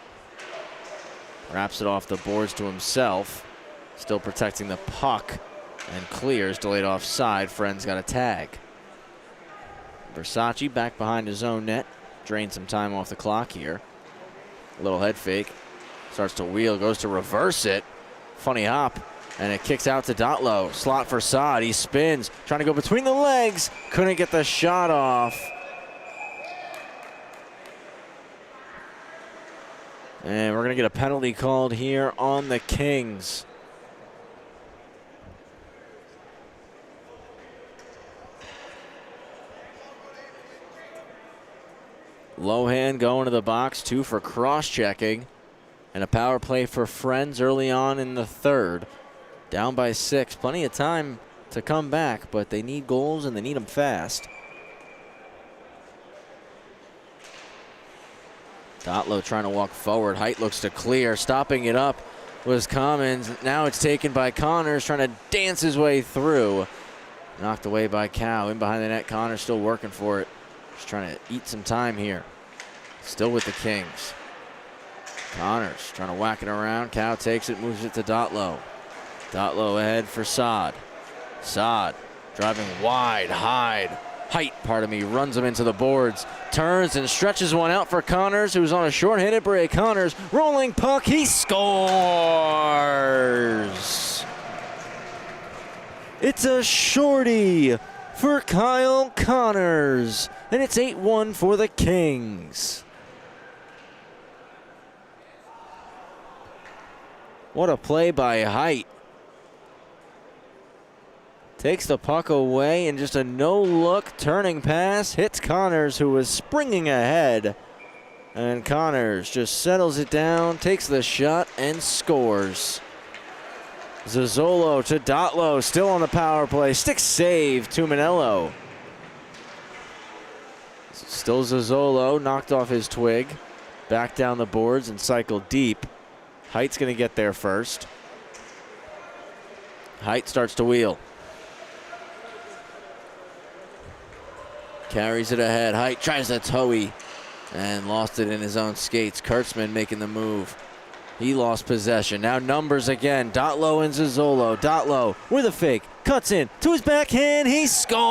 Wraps it off the boards to himself. Still protecting the puck. And clears, delayed offside. Friends got a tag. Versace back behind his own net. Drained some time off the clock here. A little head fake. Starts to wheel, goes to reverse it. Funny hop, and it kicks out to Dotlow. Slot for Saad, he spins, trying to go between the legs. Couldn't get the shot off. And we're gonna get a penalty called here on the Kings. Lohan going to the box, 2 for cross-checking, and a power play for Friends early on in the third. Down by 6, plenty of time to come back, but they need goals and they need them fast. Dotlow trying to walk forward. Height looks to clear. Stopping it up was Commons. Now it's taken by Connors, trying to dance his way through. Knocked away by Cow. In behind the net, Connors still working for it. Just trying to eat some time here. Still with the Kings. Connors trying to whack it around. Cow takes it, moves it to Dotlow. Dotlow ahead for Saad. Saad driving wide. Height, runs him into the boards. Turns and stretches one out for Connors, who's on a short-handed break. Connors, rolling puck, he scores! It's a shorty for Kyle Connors, and it's 8-1 for the Kings. What a play by Height. Takes the puck away and just a no-look turning pass hits Connors, who was springing ahead. And Connors just settles it down, takes the shot, and scores. Zazzolo to Dotlow, still on the power play. Stick save to Manello. Still Zazzolo, knocked off his twig. Back down the boards and cycled deep. Height's going to get there first. Height starts to wheel. Carries it ahead. Height tries to toey and lost it in his own skates. Kurtzman making the move. He lost possession. Now numbers again. Dotlow and Zazzolo. Dotlow with a fake. Cuts in to his backhand. He scores!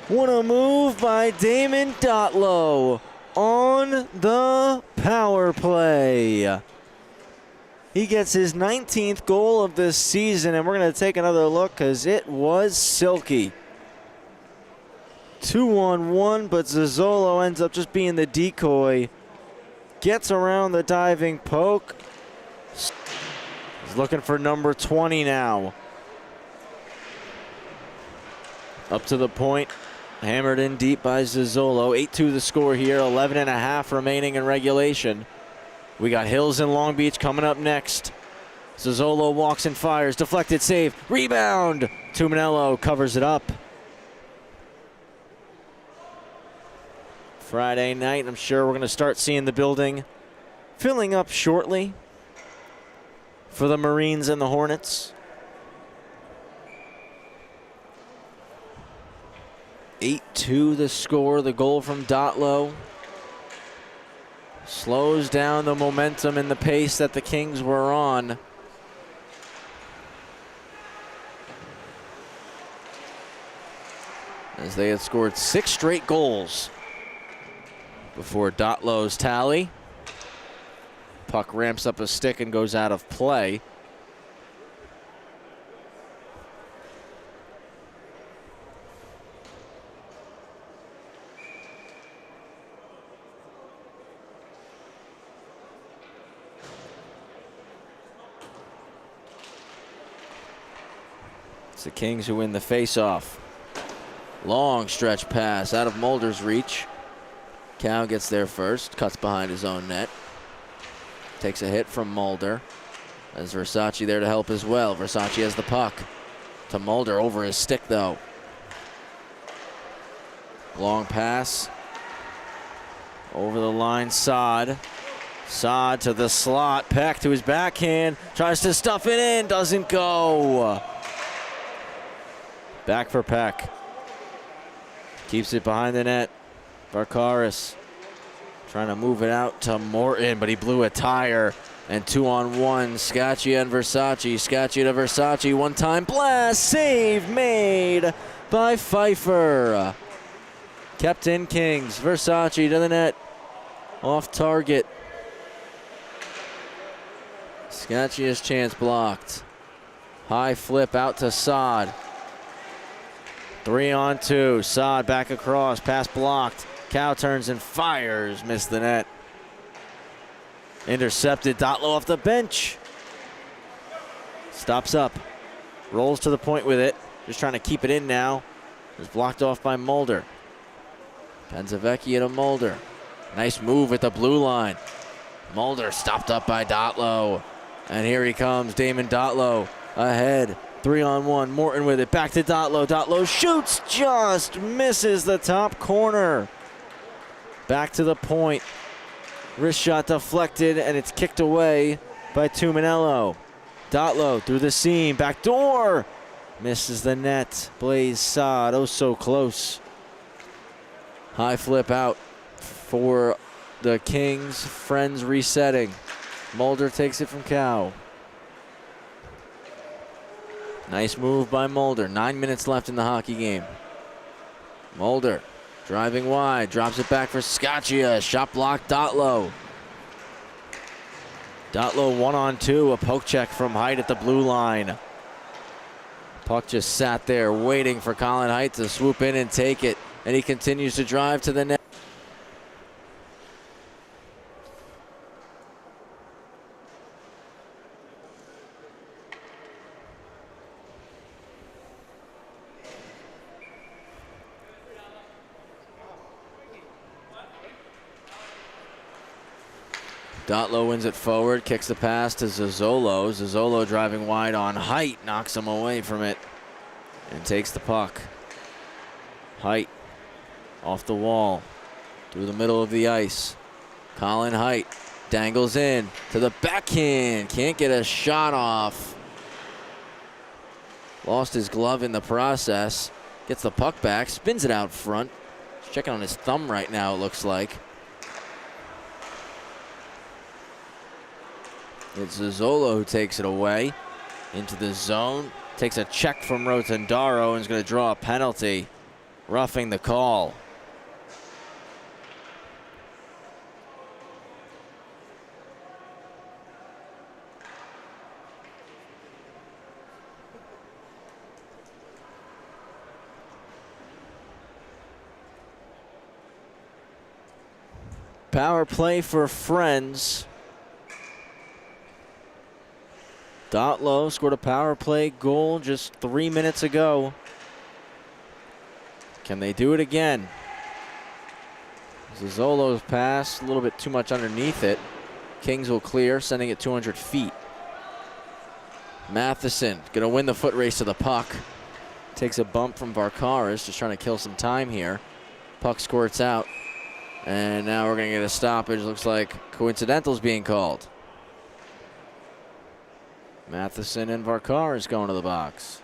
What a move by Damon Dotlow on the power play. He gets his 19th goal of this season, and we're going to take another look because it was silky. 2-on-1, but Zazzolo ends up just being the decoy. Gets around the diving poke. He's looking for number 20 now. Up to the point. Hammered in deep by Zazzolo. 8-2 the score here. 11.5 remaining in regulation. We got Hills and Long Beach coming up next. Zozzolo walks and fires, deflected save, rebound. Tuminello covers it up. Friday night, I'm sure we're going to start seeing the building filling up shortly for the Marines and the Hornets. 8-2 the score, the goal from Dotlow. Slows down the momentum and the pace that the Kings were on. As they had scored 6 straight goals before Dotlow's tally. Puck ramps up a stick and goes out of play. It's the Kings who win the faceoff. Long stretch pass out of Mulder's reach. Cow gets there first, cuts behind his own net. Takes a hit from Mulder. As Versace there to help as well. Versace has the puck. To Mulder over his stick though. Long pass. Over the line, Sod. Sod to the slot. Peck to his backhand. Tries to stuff it in. Doesn't go. Back for Peck. Keeps it behind the net. Barcaris trying to move it out to Morton, but he blew a tire. And 2-on-1, Scaccia and Versace. Scaccia to Versace, one-time blast. Save made by Pfeiffer. Kept in Kings. Versace to the net. Off target. Scaccia's chance blocked. High flip out to Sod. 3-on-2. Sod back across. Pass blocked. Cow turns and fires. Missed the net. Intercepted. Dotlow off the bench. Stops up. Rolls to the point with it. Just trying to keep it in now. Is blocked off by Mulder. Penzavecchia to Mulder. Nice move at the blue line. Mulder stopped up by Dotlow. And here he comes. Damon Dotlow ahead. 3-on-1. Morton with it. Back to Dotlow. Dotlow shoots. Just misses the top corner. Back to the point. Wrist shot deflected, and it's kicked away by Tuminello. Dotlow through the seam. Back door. Misses the net. Blaze Sod. Oh, so close. High flip out for the Kings. Friends resetting. Mulder takes it from Cow. Nice move by Mulder. 9 minutes left in the hockey game. Mulder driving wide. Drops it back for Scaccia. Shot blocked Dotlow. Dotlow 1-on-2. A poke check from Height at the blue line. Puck just sat there waiting for Colin Height to swoop in and take it. And he continues to drive to the net. Dotlow wins it forward, kicks the pass to Zozzolo. Zozzolo driving wide on Height, knocks him away from it, and takes the puck. Height off the wall, through the middle of the ice. Colin Height dangles in to the backhand, can't get a shot off. Lost his glove in the process, gets the puck back, spins it out front. He's checking on his thumb right now, it looks like. It's Zozzolo who takes it away into the zone. Takes a check from Rotondaro and is going to draw a penalty. Roughing the call. Power play for Friends. Dotlow scored a power play goal just 3 minutes ago. Can they do it again? Zozzolo's pass, a little bit too much underneath it. Kings will clear, sending it 200 feet. Matheson gonna win the foot race to the puck. Takes a bump from Varkaris, just trying to kill some time here. Puck squirts out. And now we're gonna get a stoppage. Looks like coincidental's being called. Matheson and Varkaris going to the box.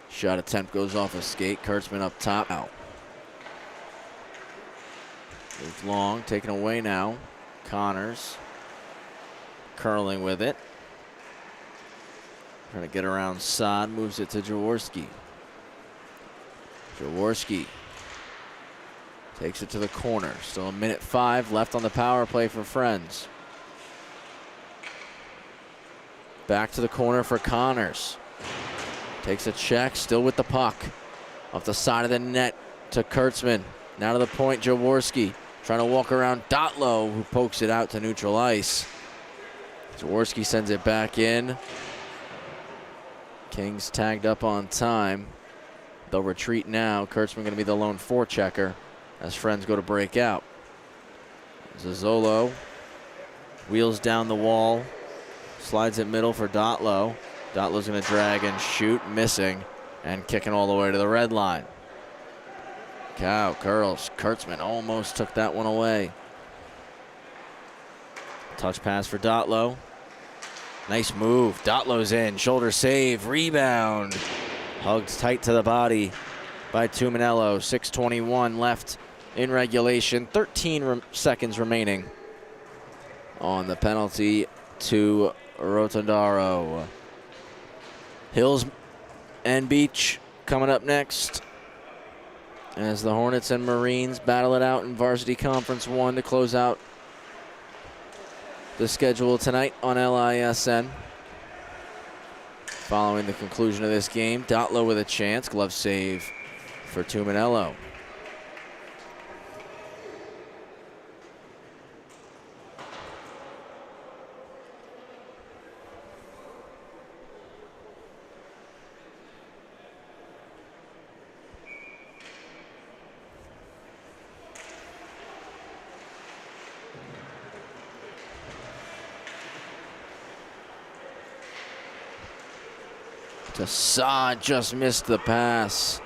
Shot attempt goes off a skate. Kurtzman up top. Out. Move long, taken away now. Connors curling with it. Trying to get around Sod. Moves it to Jaworski. Jaworski takes it to the corner. Still a minute 5 left on the power play for Friends. Back to the corner for Connors. Takes a check, still with the puck. Off the side of the net to Kurtzman. Now to the point, Jaworski. Trying to walk around Dotlow, who pokes it out to neutral ice. Jaworski sends it back in. Kings tagged up on time. They'll retreat now. Kurtzman going to be the lone forechecker as Friends go to break out. Zazzolo wheels down the wall. Slides it middle for Dotlow. Dotlow's going to drag and shoot, missing, and kicking all the way to the red line. Cow curls. Kurtzman almost took that one away. Touch pass for Dotlow. Nice move. Dotlow's in. Shoulder save. Rebound. Hugged tight to the body by Tuminello. 6:21 left in regulation. 13 seconds remaining on the penalty to Rotondaro. Hills and Beach coming up next as the Hornets and Marines battle it out in Varsity Conference 1 to close out the schedule tonight on LISN. Following the conclusion of this game, Dotlow with a chance. Glove save for Tuminello. Sod just missed the pass.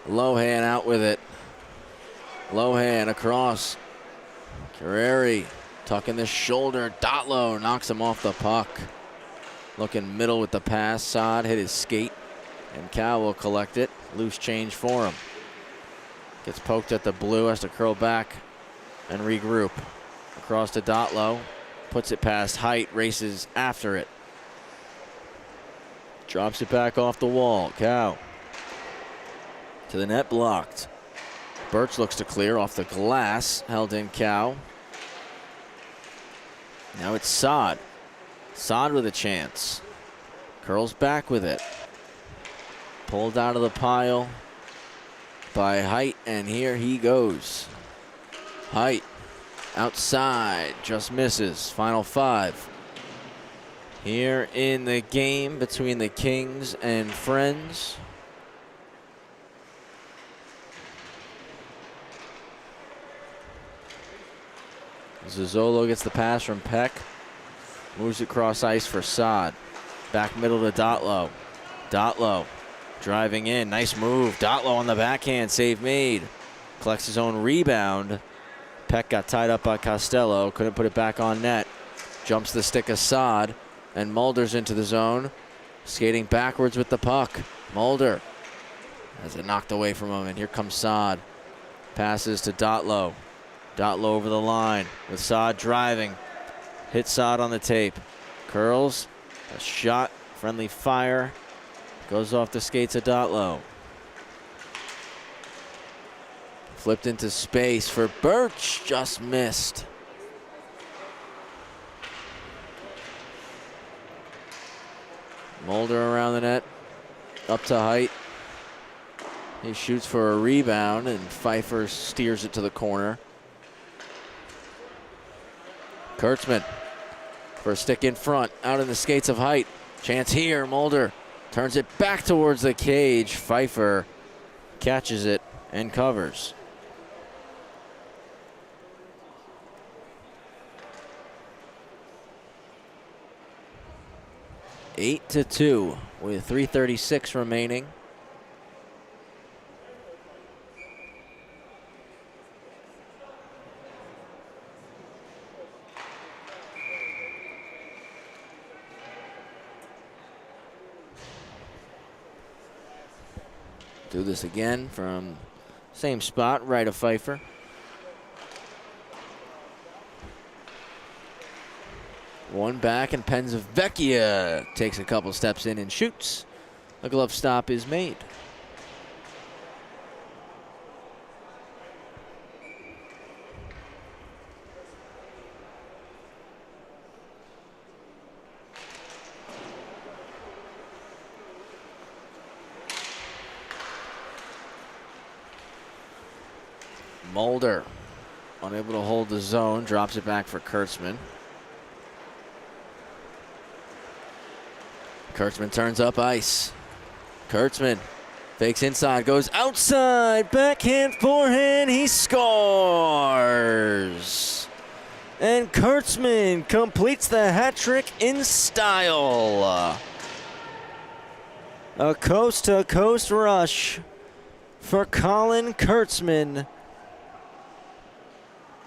Lohan out with it. Lohan across. Carreri tucking the shoulder. Dotlow knocks him off the puck. Looking middle with the pass. Sod hit his skate, and Cal will collect it. Loose change for him. Gets poked at the blue, has to curl back and regroup. Across to Dotlow. Puts it past Height, races after it. Drops it back off the wall. Cow to the net, blocked. Birch looks to clear off the glass. Held in Cow. Now it's Sod. Sod with a chance. Curls back with it. Pulled out of the pile by Height, and here he goes. Height outside, just misses. Final 5. Here in the game between the Kings and Friends. Zazzolo gets the pass from Peck. Moves across ice for Sod. Back middle to Dotlow. Dotlow driving in. Nice move. Dotlow on the backhand. Save made. Collects his own rebound. Peck got tied up by Costello. Couldn't put it back on net. Jumps the stick of Sod. And Mulder's into the zone. Skating backwards with the puck. Mulder has it knocked away from him. And here comes Sod. Passes to Dotlow. Dotlow over the line with Sod driving. Hit Sod on the tape. Curls. A shot. Friendly fire. Goes off the skates of Dotlow. Flipped into space for Birch. Just missed. Mulder around the net, up to Height. He shoots for a rebound, and Pfeiffer steers it to the corner. Kurtzman for a stick in front, out in the skates of Height. Chance here, Mulder turns it back towards the cage. Pfeiffer catches it and covers. Eight to 2 with 3:36 remaining. Do this again from same spot, right of Pfeiffer. One back, and Penzavecchia takes a couple steps in and shoots. A glove stop is made. Mulder, unable to hold the zone, drops it back for Kurtzman. Kurtzman turns up ice. Kurtzman fakes inside, goes outside, backhand, forehand, he scores! And Kurtzman completes the hat trick in style. A coast-to-coast rush for Colin Kurtzman.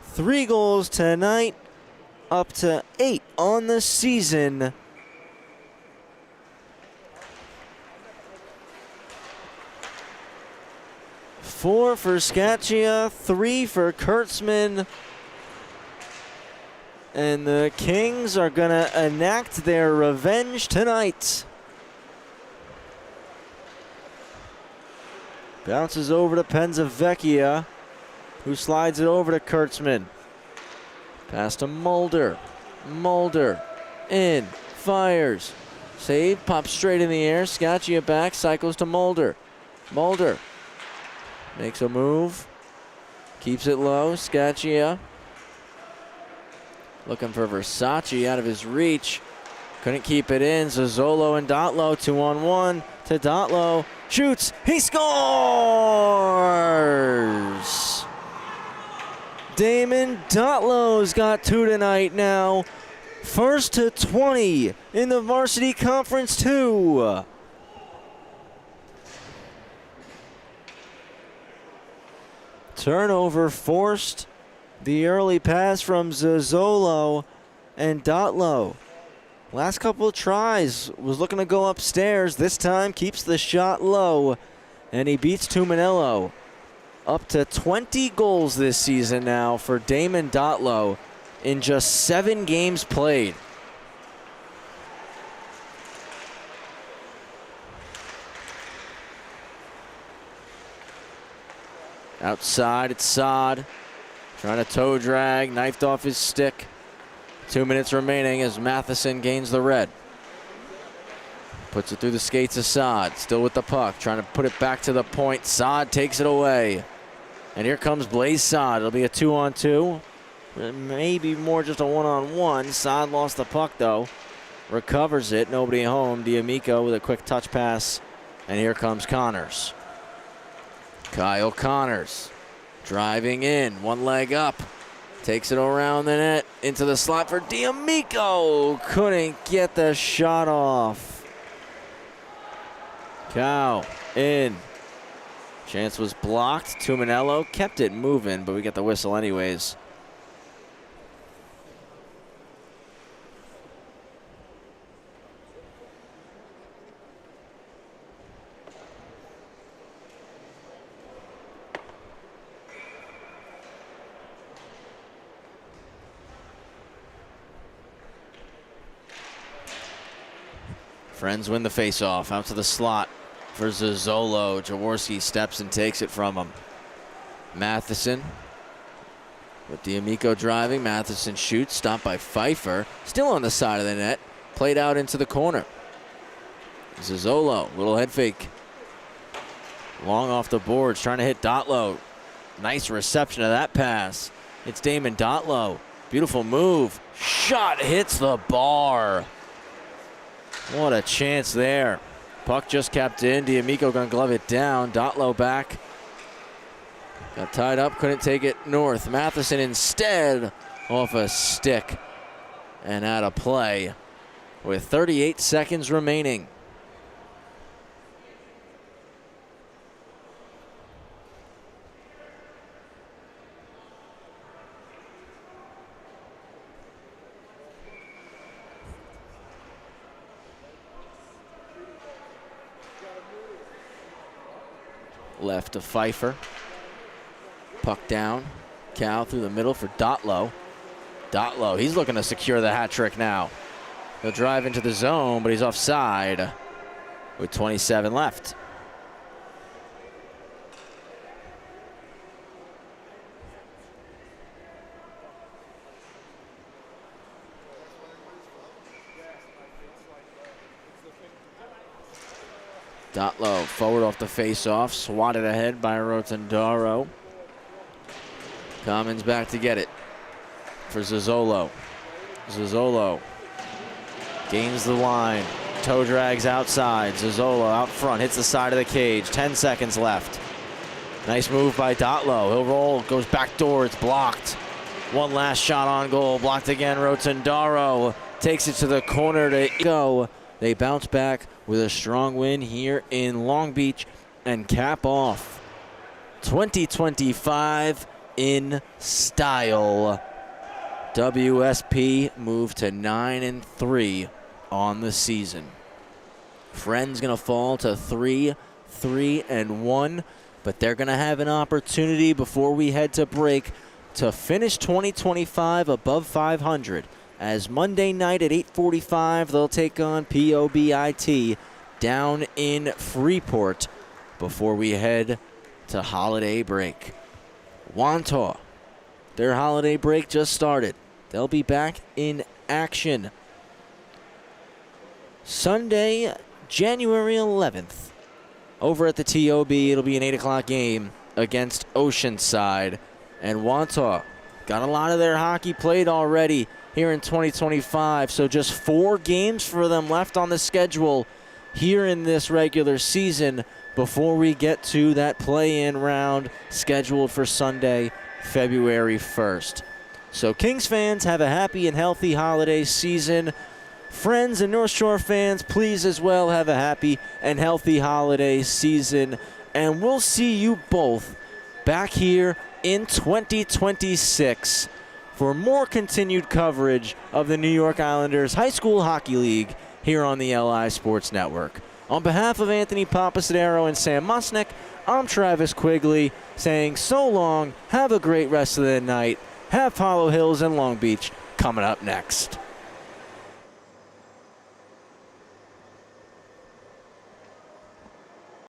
3 goals tonight, up to 8 on the season. Four for Scaccia, 3 for Kurtzman. And the Kings are going to enact their revenge tonight. Bounces over to Penzavecchia, who slides it over to Kurtzman. Pass to Mulder. Mulder in, fires. Save, pops straight in the air. Scaccia back, cycles to Mulder. Mulder makes a move, keeps it low. Scaccia looking for Versace out of his reach. Couldn't keep it in. Zozzolo and Dotlow 2-on-1 to Dotlow. Shoots, he scores! Damon Dotlow's got 2 tonight now. First to 20 in the Varsity Conference 2. Turnover forced. The early pass from Zozzolo and Dotlow. Last couple of tries was looking to go upstairs. This time keeps the shot low, and he beats Tumanello. Up to 20 goals this season now for Damon Dotlow in just 7 games played. Outside, it's Saad. Trying to toe drag, knifed off his stick. 2 minutes remaining as Matheson gains the red. Puts it through the skates of Saad, still with the puck, trying to put it back to the point. Saad takes it away. And here comes Blaze Saad. It'll be a 2-on-2. Maybe more just a 1-on-1. Saad lost the puck though. Recovers it, nobody home. D'Amico with a quick touch pass. And here comes Connors. Kyle Connors driving in, one leg up. Takes it around the net, into the slot for D'Amico. Couldn't get the shot off. Cow in. Chance was blocked. Tumanello kept it moving, but we get the whistle anyways. Friends win the faceoff. Out to the slot for Zozzolo. Jaworski steps and takes it from him. Matheson with D'Amico driving. Matheson shoots. Stopped by Pfeiffer. Still on the side of the net. Played out into the corner. Zizolo, little head fake. Long off the boards, trying to hit Dotlow. Nice reception of that pass. It's Damon Dotlow. Beautiful move. Shot hits the bar. What a chance there. Puck just kept in. D'Amico gonna glove it down. Dotlow back. Got tied up, couldn't take it north. Matheson instead off a stick and out of play with 38 seconds remaining. Left to Pfeiffer. Puck down. Cal through the middle for Dotlow. Dotlow, he's looking to secure the hat trick now. He'll drive into the zone, but he's offside with 27 left. Dotlow forward off the face-off, swatted ahead by Rotondaro. Commons back to get it for Zizolo. Zizolo gains the line. Toe drags outside. Zizolo out front, hits the side of the cage. 10 seconds left. Nice move by Dotlow. He'll roll, goes back door, it's blocked. One last shot on goal, blocked again. Rotondaro takes it to the corner to go. They bounce back with a strong win here in Long Beach and cap off 2025 in style. WSP moved to 9-3 on the season. Friends gonna fall to 3-3-1, but they're gonna have an opportunity before we head to break to finish 2025 above 500. As Monday night at 8:45, they'll take on POBIT down in Freeport before we head to holiday break. Wantagh, their holiday break just started. They'll be back in action Sunday, January 11th. Over at the TOB, it'll be an 8 o'clock game against Oceanside. And Wantagh got a lot of their hockey played already here in 2025, so just 4 games for them left on the schedule here in this regular season before we get to that play-in round scheduled for Sunday, February 1st. So Kings fans, have a happy and healthy holiday season. Friends and North Shore fans, please as well have a happy and healthy holiday season. And we'll see you both back here in 2026 for more continued coverage of the New York Islanders High School Hockey League here on the LI Sports Network. On behalf of Anthony Papasadero and Sam Musnick, I'm Travis Quigley saying so long, have a great rest of the night. Have Hollow Hills and Long Beach coming up next.